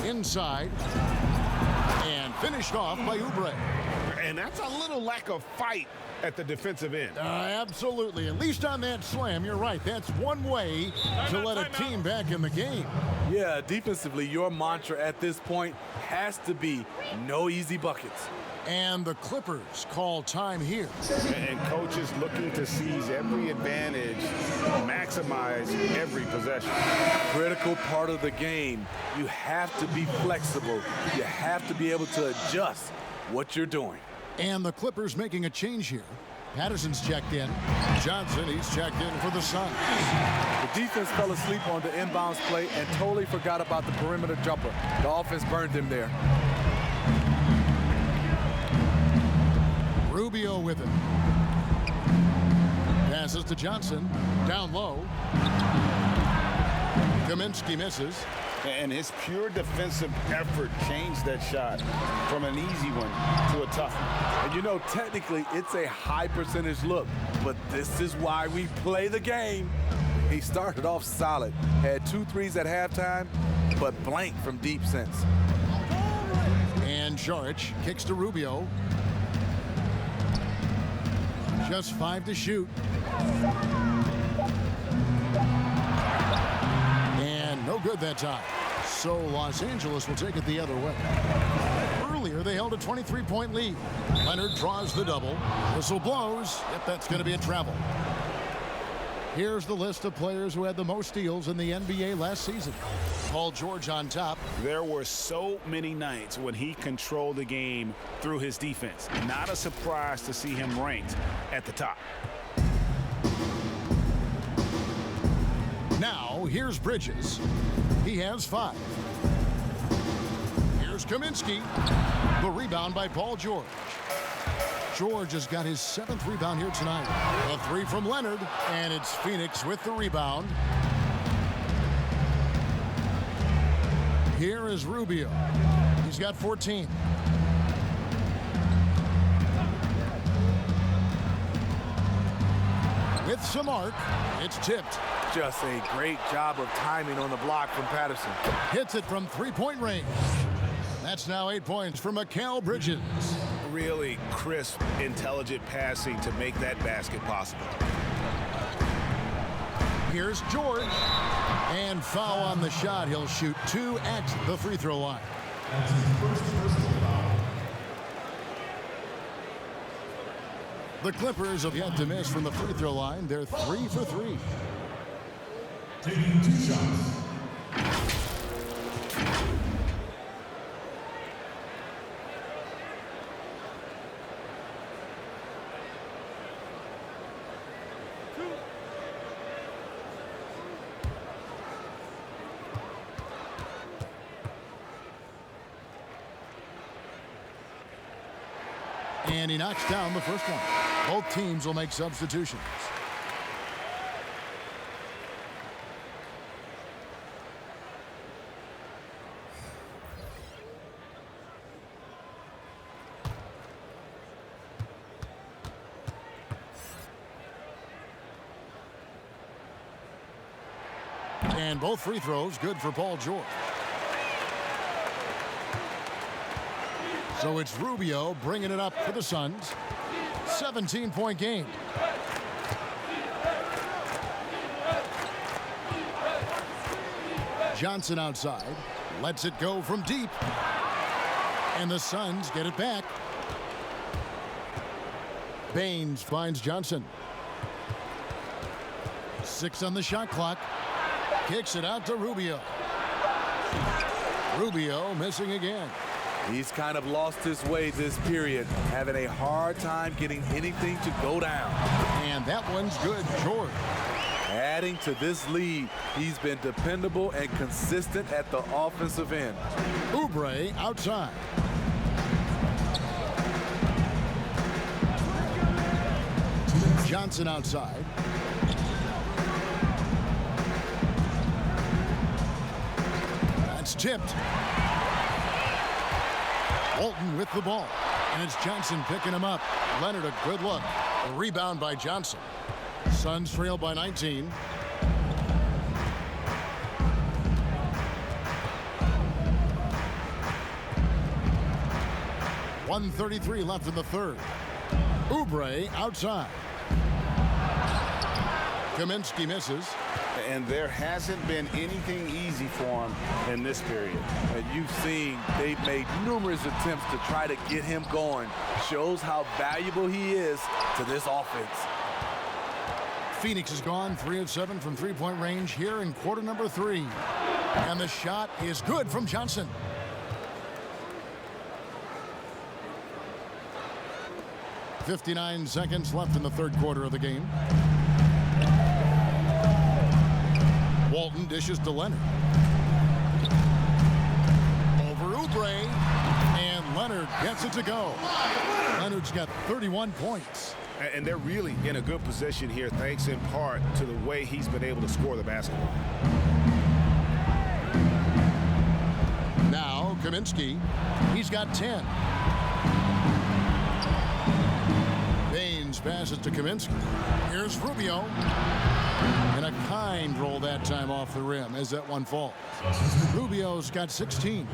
Inside. And finished off by Oubre. And that's a little lack of fight at the defensive end. Absolutely. At least on that slam, you're right. That's one way to let a team back in the game. Yeah, defensively, your mantra at this point has to be no easy buckets. And the Clippers call time here. And coaches looking to seize every advantage, maximize every possession. Critical part of the game. You have to be flexible. You have to be able to adjust what you're doing. And the Clippers making a change here. Patterson's checked in. Johnson, he's checked in for the Suns. The defense fell asleep on the inbounds play and totally forgot about the perimeter jumper. The offense burned them there. Rubio with it. Passes to Johnson. Down low. Kaminsky misses. And his pure defensive effort changed that shot from an easy one to a tough one. And you know, technically, it's a high percentage look, but this is why we play the game. He started off solid, had 2 threes at halftime, but blank from deep since. And Saric kicks to Rubio. Just 5 to shoot. And no good that time. So Los Angeles will take it the other way. Earlier, they held a 23-point lead. Leonard draws the double. Whistle blows. Yep, that's going to be a travel. Here's the list of players who had the most steals in the NBA last season. Paul George on top. There were so many nights when he controlled the game through his defense. Not a surprise to see him ranked at the top. Now, here's Bridges. He has 5. Here's Kaminsky. The rebound by Paul George. George has got his 7th rebound here tonight. A 3 from Leonard, and it's Phoenix with the rebound. Here is Rubio. He's got 14. With some arc, it's tipped. Just a great job of timing on the block from Patterson. Hits it from 3-point range. That's now 8 points for Mikal Bridges. Really crisp, intelligent passing to make that basket possible. Here's George. And foul on the shot. He'll shoot 2 at the free throw line. The Clippers have yet to miss from the free throw line. They're 3 for 3. Taking 2 shots. And he knocks down the first one. Both teams will make substitutions. And both free throws good for Paul George. So it's Rubio bringing it up for the Suns. 17-point game. Johnson outside. Lets it go from deep. And the Suns get it back. Baines finds Johnson. 6 on the shot clock. Kicks it out to Rubio. Rubio missing again. He's kind of lost his way this period, having a hard time getting anything to go down. And that one's good, George. Adding to this lead, he's been dependable and consistent at the offensive end. Oubre outside. Johnson outside. That's tipped. Walton with the ball. And it's Johnson picking him up. Leonard a good look. A rebound by Johnson. Suns trail by 19. .133 left in the third. Oubre outside. Kaminsky misses. And there hasn't been anything easy for him in this period. And you've seen they've made numerous attempts to try to get him going. Shows how valuable he is to this offense. Phoenix has gone 3 of 7 from three-point range here in quarter number 3. And the shot is good from Johnson. .59 seconds left in the third quarter of the game. Walton dishes to Leonard. Over Oubre, and Leonard gets it to go. Leonard's got 31 points. And they're really in a good position here, thanks in part to the way he's been able to score the basketball. Now, Kaminsky, he's got 10. Baines passes to Kaminsky. Here's Rubio. And a kind roll that time off the rim as that one falls. Rubio's got 16.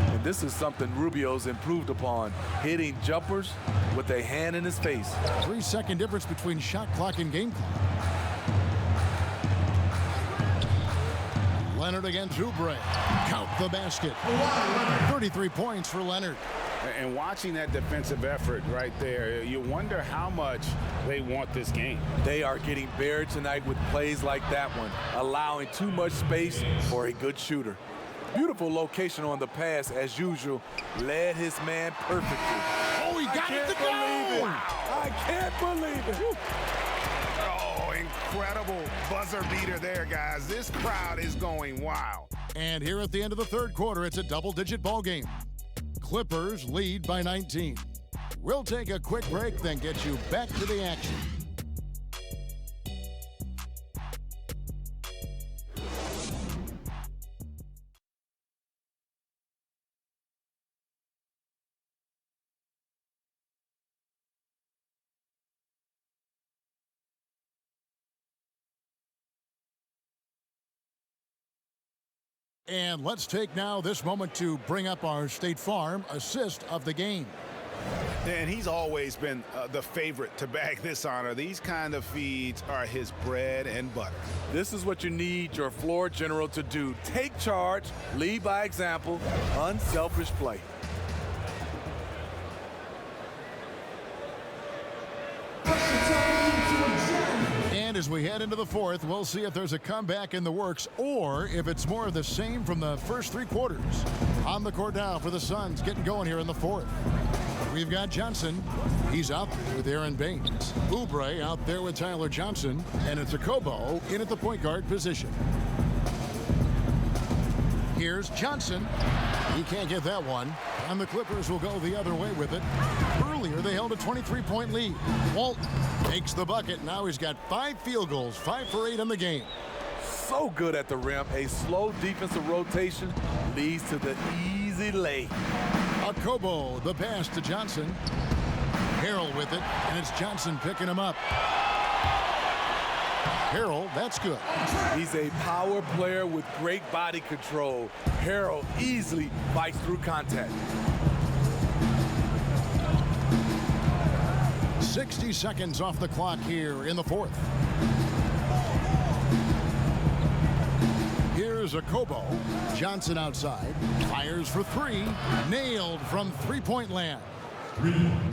And this is something Rubio's improved upon, hitting jumpers with a hand in his face. 3-second difference between shot clock and game clock. Leonard against Oubre. Count the basket. 33 points for Leonard. And watching that defensive effort right there, you wonder how much they want this game. They are getting buried tonight with plays like that one, allowing too much space for a good shooter. Beautiful location on the pass, as usual. Led his man perfectly. Oh, he got it to go! I can't believe it. Oh, incredible buzzer beater there, guys. This crowd is going wild. And here at the end of the third quarter, it's a double-digit ball game. Clippers lead by 19. We'll take a quick break, then get you back to the action. And let's take now this moment to bring up our State Farm assist of the game. And he's always been the favorite to bag this honor. These kind of feeds are his bread and butter. This is what you need your floor general to do. Take charge, lead by example, unselfish play. And as we head into the fourth, we'll see if there's a comeback in the works or if it's more of the same from the first three quarters. On the court now for the Suns, getting going here in the fourth. We've got Johnson. He's out there with Aaron Baines. Oubre out there with Tyler Johnson. And it's Okobo in at the point guard position. Here's Johnson. He can't get that one. And the Clippers will go the other way with it. Earlier, they held a 23-point lead. Walton makes the bucket. Now he's got 5 field goals, 5 for 8 in the game. So good at the rim. A slow defensive rotation leads to the easy lay. Okobo, the pass to Johnson. Harrell with it, and it's Johnson picking him up. Harrell, that's good. He's a power player with great body control. Harrell easily fights through contact. 60 seconds off the clock here in the fourth. Here's Okobo. Johnson outside. Fires for 3. Nailed from three-point land.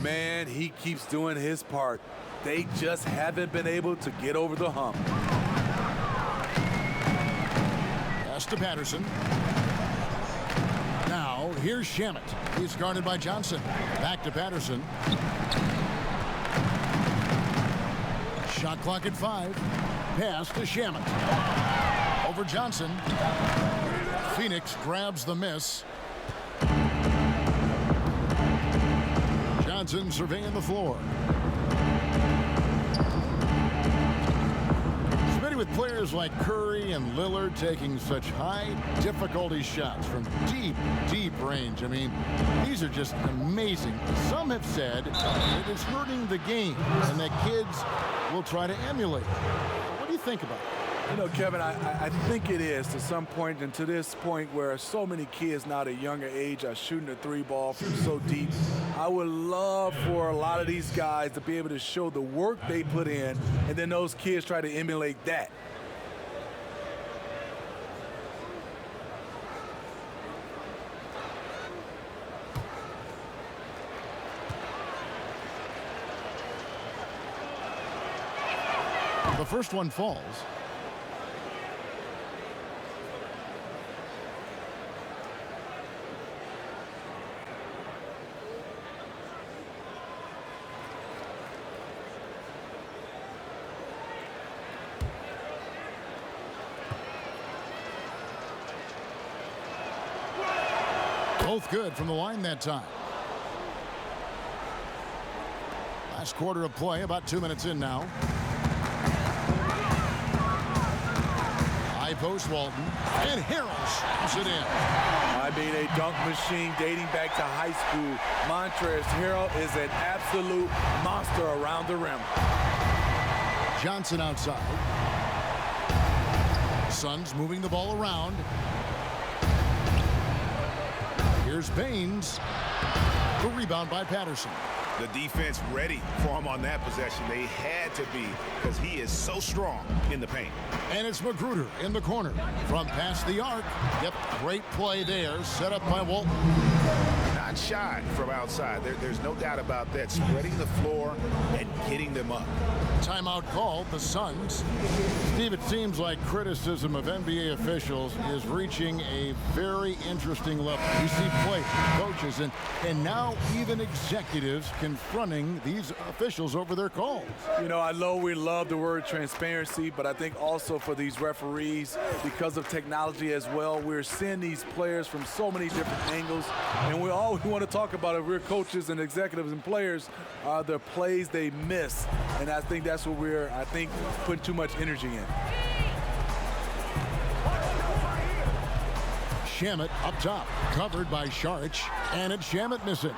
Man, he keeps doing his part. They just haven't been able to get over the hump. Pass to Patterson. Now, here's Shamet. He's guarded by Johnson. Back to Patterson. Shot clock at 5. Pass to Shamet. Over Johnson. Phoenix grabs the miss. Johnson surveying the floor. With players like Curry and Lillard taking such high difficulty shots from deep range. I mean, these are just amazing. Some have said that it's hurting the game and that kids will try to emulate. What do you think about it? You know, Kevin, I think it is to some point, and to this point where so many kids now at a younger age are shooting the 3-ball from so deep. I would love for a lot of these guys to be able to show the work they put in, and then those kids try to emulate that. The first one falls. Both good from the line that time. Last quarter of play, about 2 minutes in now. High post Walton, and Harrell slams it in. I mean, a dunk machine dating back to high school. Montrezl Harrell is an absolute monster around the rim. Johnson outside. Suns moving the ball around. Here's Baines. The rebound by Patterson. The defense ready for him on that possession. They had to be, because he is so strong in the paint. And it's Magruder in the corner from past the arc. Yep, great play there, set up by Walton. Not shy from outside. There's no doubt about that. Spreading the floor and getting them up. Timeout called, the Suns. Steve, it seems like criticism of NBA officials is reaching a very interesting level. You see players, coaches, and now even executives confronting these officials over their calls. You know, I know we love the word transparency, but I think also for these referees, because of technology as well, we're seeing these players from so many different angles, and all we want to talk about if we're coaches and executives and players are the plays they miss, and I think that's what we're, putting too much energy in. Shamet up top, covered by Saric, and it's Shamet missing.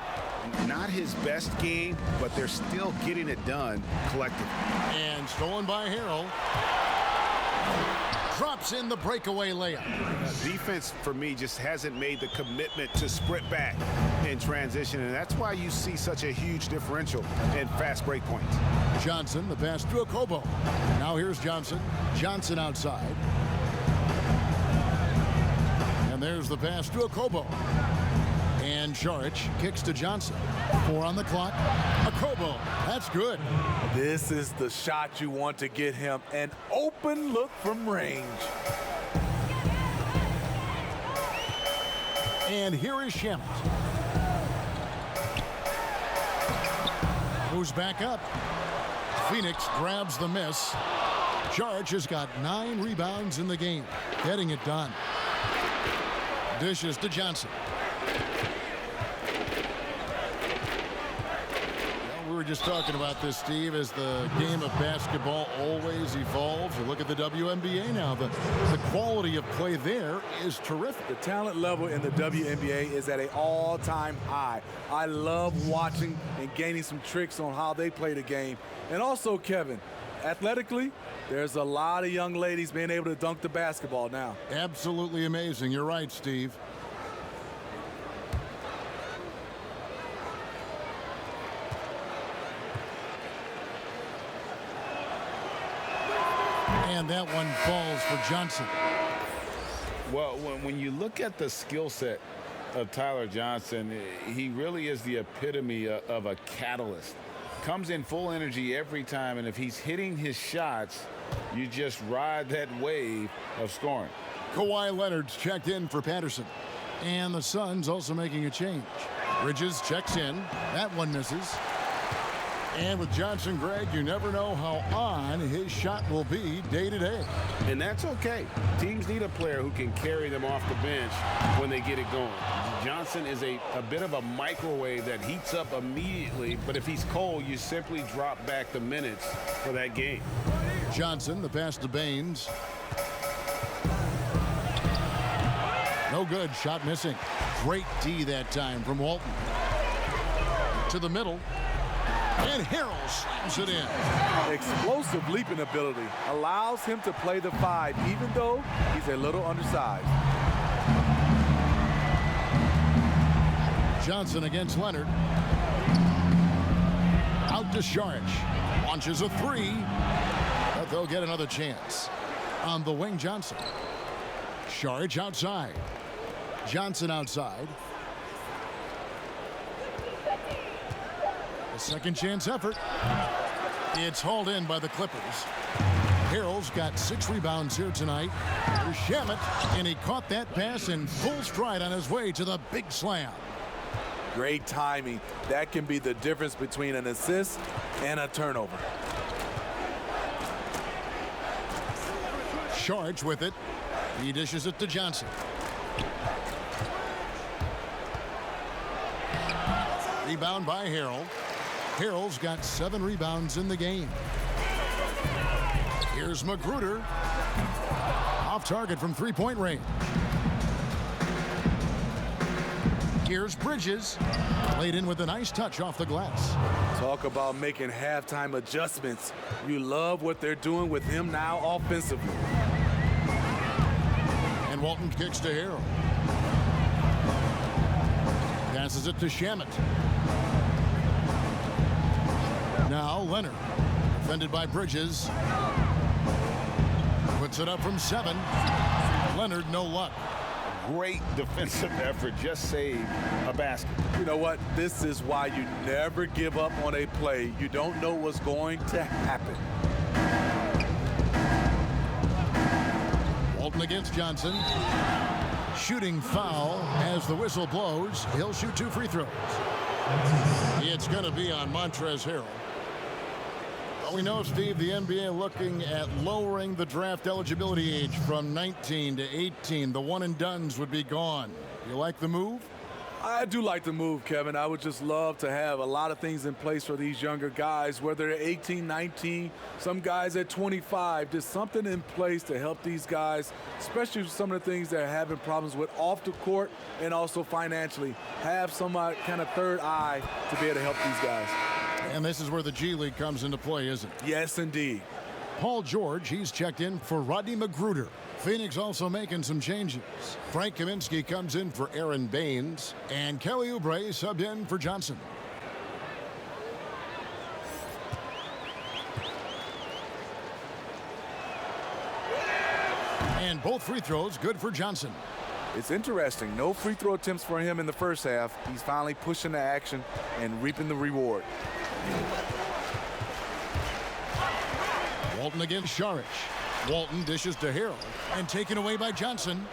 Not his best game, but they're still getting it done collectively. And stolen by Harrell. Drops in the breakaway layup. Defense, for me, just hasn't made the commitment to sprint back in transition, and that's why you see such a huge differential in fast break points. Johnson, the pass to Okobo. Now here's Johnson. Johnson outside. And there's the pass to Okobo. And Saric kicks to Johnson. 4 on the clock. Okobo, that's good. This is the shot you want to get him. An open look from range. And here is Shamet. Moves back up. Phoenix grabs the miss. Saric has got 9 rebounds in the game. Getting it done. Dishes to Johnson. We were just talking about this, Steve, as the game of basketball always evolves. You look at the WNBA now. The quality of play there is terrific. The talent level in the WNBA is at an all-time high. I love watching and gaining some tricks on how they play the game. And also, Kevin, athletically, there's a lot of young ladies being able to dunk the basketball now. Absolutely amazing. You're right, Steve. And that one falls for Johnson. Well, when you look at the skill set of Tyler Johnson, he really is the epitome of a catalyst. Comes in full energy every time, and if he's hitting his shots, you just ride that wave of scoring. Kawhi Leonard's checked in for Patterson. And the Suns also making a change. Bridges checks in. That one misses. And with Johnson, Greg, you never know how on his shot will be day to day. And that's okay. Teams need a player who can carry them off the bench when they get it going. Johnson is a bit of a microwave that heats up immediately, but if he's cold, you simply drop back the minutes for that game. Johnson, the pass to Baines. No good, shot missing. Great D that time from Walton. To the middle. And Harrell slams it in. Explosive leaping ability allows him to play the 5, even though he's a little undersized. Johnson against Leonard. Out to Saric. Launches a 3. But they'll get another chance. On the wing, Johnson. Saric outside. Johnson outside. A second chance effort. It's hauled in by the Clippers. Harrell's got 6 rebounds here tonight. There's Shamet, and he caught that pass in full stride on his way to the big slam. Great timing. That can be the difference between an assist and a turnover. Saric with it. He dishes it to Johnson. Rebound by Harrell. Harrell's got 7 rebounds in the game. Here's Magruder. Off target from three-point range. Here's Bridges. Laid in with a nice touch off the glass. Talk about making halftime adjustments. You love what they're doing with him now offensively. And Walton kicks to Harrell. Passes it to Shamet. Now Leonard. Defended by Bridges. Puts it up from 7. Leonard, no luck. Great defensive effort. Just saved a basket. You know what? This is why you never give up on a play. You don't know what's going to happen. Walton against Johnson. Shooting foul as the whistle blows. He'll shoot 2 free throws. It's going to be on Montrezl Harrell. Well, we know, Steve, the NBA looking at lowering the draft eligibility age from 19 to 18. The one-and-dones would be gone. You like the move? I do like the move, Kevin. I would just love to have a lot of things in place for these younger guys, whether they're 18, 19, some guys at 25. Just something in place to help these guys, especially with some of the things they're having problems with off the court and also financially. Have some kind of third eye to be able to help these guys. And this is where the G League comes into play, isn't it? Yes, indeed. Paul George, he's checked in for Rodney Magruder. Phoenix also making some changes. Frank Kaminsky comes in for Aaron Baines, and Kelly Oubre subbed in for Johnson. And both free throws good for Johnson. It's interesting. No free throw attempts for him in the first half. He's finally pushing the action and reaping the reward. Walton against Saric. Walton dishes to Harrell and taken away by Johnson.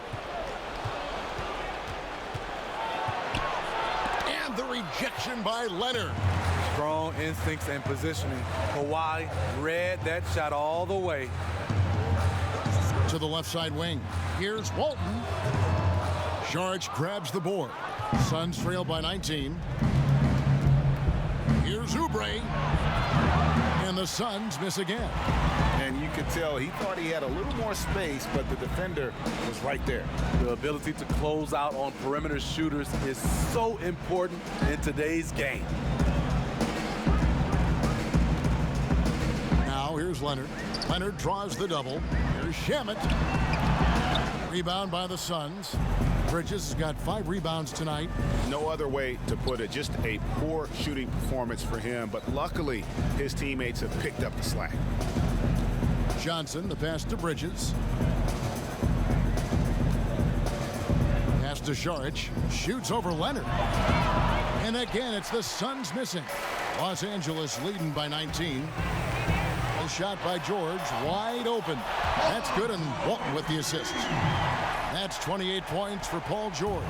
And the rejection by Leonard. Strong instincts and positioning. Kawhi read that shot all the way. To the left side wing. Here's Walton. Saric grabs the board. Suns trail by 19. Here's Oubre. And the Suns miss again. And you could tell he thought he had a little more space, but the defender was right there. The ability to close out on perimeter shooters is so important in today's game. Now here's Leonard. Leonard draws the double. Here's Shamet. Rebound by the Suns. Bridges has got 5 rebounds tonight. No other way to put it. Just a poor shooting performance for him, but luckily his teammates have picked up the slack. Johnson, the pass to Bridges. Pass to Saric. Shoots over Leonard. And again, it's the Suns missing. Los Angeles leading by 19. A shot by George, wide open. That's good, and Walton with the assist. That's 28 points for Paul George.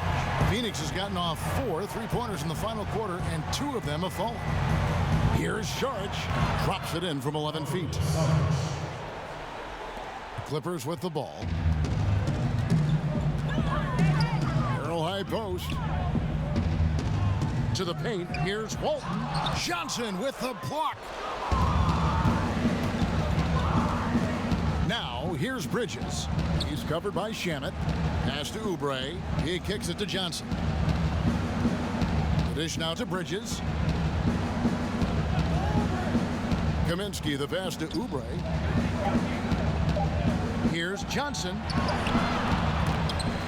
Phoenix has gotten off 4 3-pointers in the final quarter, and 2 of them have fallen. Here's Saric. Drops it in from 11 feet. Clippers with the ball. Harrell high post. To the paint. Here's Walton. Johnson with the block. Now, here's Bridges. He's covered by Shamet. Pass to Oubre. He kicks it to Johnson. The dish now to Bridges. Kaminsky, the pass to Oubre. Here's Johnson.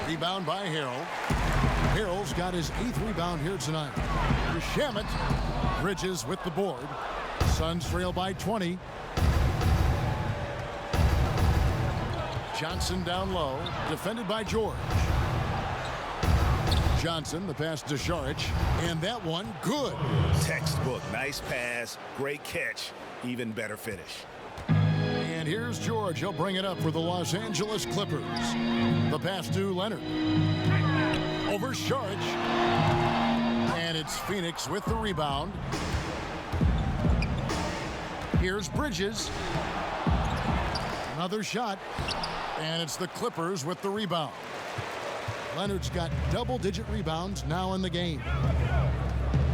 Rebound by Harrell. Harrell's got his 8th rebound here tonight. Here's Shamet. Bridges with the board. Suns trail by 20. Johnson down low, defended by George. Johnson, the pass to Saric, and that one good. Textbook, nice pass, great catch, even better finish. And here's George. He'll bring it up for the Los Angeles Clippers. The pass to Leonard. Over Saric. And it's Phoenix with the rebound. Here's Bridges. Another shot. And it's the Clippers with the rebound. Leonard's got double-digit rebounds now in the game.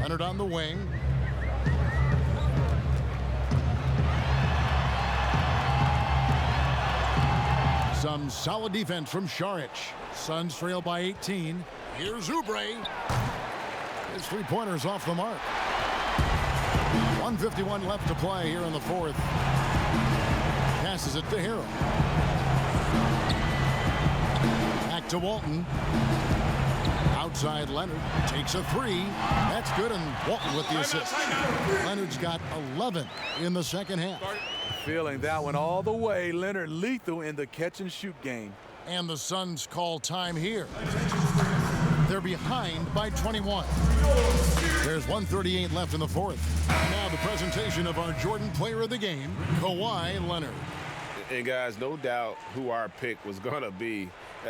Leonard on the wing. Some solid defense from Šarić. Suns trail by 18. Here's Oubre. His three-pointer's off the mark. 1:51 left to play here in the fourth. Passes it to Harrell. Back to Walton. Outside Leonard. Takes a three. That's good, and Walton with the assist. Leonard's got 11 in the second half. Feeling that one all the way. Leonard lethal in the catch-and-shoot game. And the Suns call time here. They're behind by 21. There's 1:38 left in the fourth. Now the presentation of our Jordan Player of the Game, Kawhi Leonard. And guys, no doubt who our pick was going to be.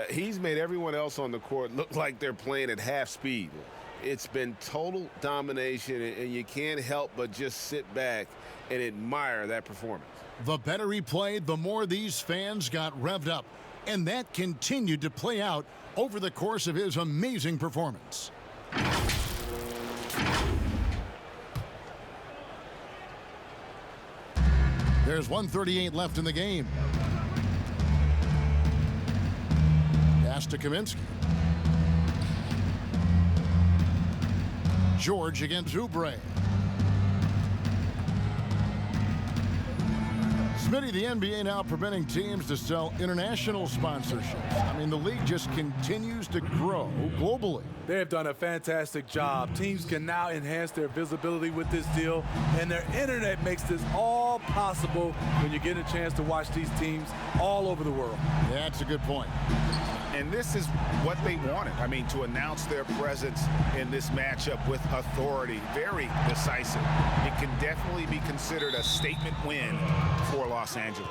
He's made everyone else on the court look like they're playing at half speed. It's been total domination, and you can't help but just sit back and admire that performance. The better he played, the more these fans got revved up. And that continued to play out over the course of his amazing performance. There's 1:38 left in the game. Pass to Kaminsky. George against Oubre. Smitty, the NBA now permitting teams to sell international sponsorships. I mean, the league just continues to grow globally. They have done a fantastic job. Teams can now enhance their visibility with this deal, and their internet makes this all possible when you get a chance to watch these teams all over the world. That's a good point. And this is what they wanted. I mean, to announce their presence in this matchup with authority, very decisive. It can definitely be considered a statement win for Los Angeles.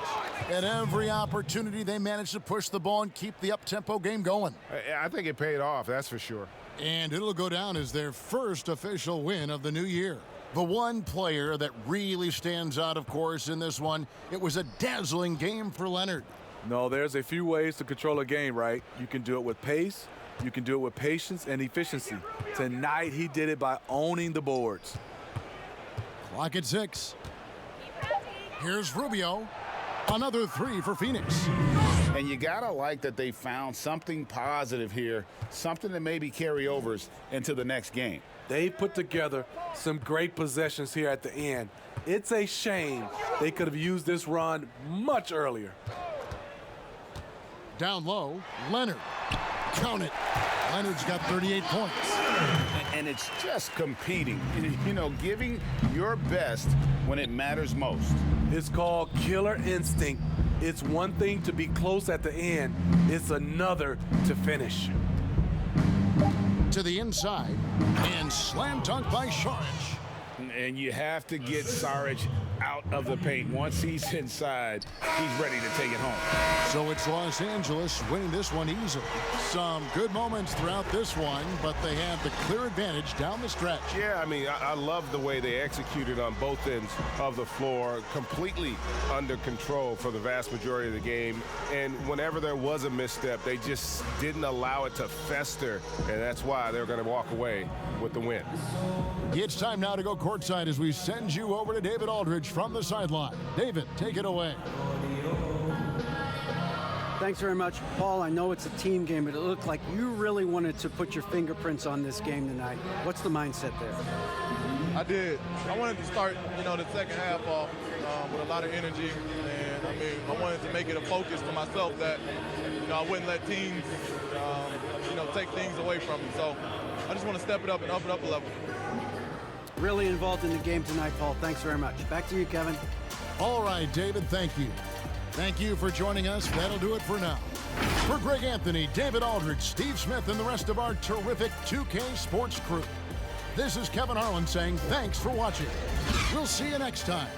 At every opportunity, they managed to push the ball and keep the up-tempo game going. I think it paid off, that's for sure. And it'll go down as their first official win of the new year. The one player that really stands out, of course, in this one, it was a dazzling game for Leonard. No, there's a few ways to control a game, right? You can do it with pace, you can do it with patience and efficiency. Tonight, he did it by owning the boards. Clock at 6. Here's Rubio. Another three for Phoenix. And you gotta like that they found something positive here, something that maybe carry overs into the next game. They put together some great possessions here at the end. It's a shame they could have used this run much earlier. Down low, Leonard. Count it. Leonard's got 38 points. And it's just competing, you know, giving your best when it matters most. It's called killer instinct. It's one thing to be close at the end. It's another to finish. To the inside, and slam dunk by Šarić. And you have to get Šarić out of the paint. Once he's inside, he's ready to take it home. So it's Los Angeles winning this one easily. Some good moments throughout this one, but they have the clear advantage down the stretch. Yeah, I mean, I love the way they executed on both ends of the floor, completely under control for the vast majority of the game. And whenever there was a misstep, they just didn't allow it to fester, and that's why they're going to walk away with the win. It's time now to go courtside as we send you over to David Aldridge from the sideline. David, take it away. Thanks very much, Paul. I know it's a team game, but it looked like you really wanted to put your fingerprints on this game tonight. What's the mindset there? I did. I wanted to start, the second half off with a lot of energy, and I wanted to make it a focus for myself that, I wouldn't let teams, take things away from me. So I just want to step it up and up it up a level. Really involved in the game tonight, Paul. Thanks very much. Back to you, Kevin. All right, David, thank you. Thank you for joining us. That'll do it for now. For Greg Anthony, David Aldridge, Steve Smith, and the rest of our terrific 2K Sports crew, this is Kevin Harlan saying thanks for watching. We'll see you next time.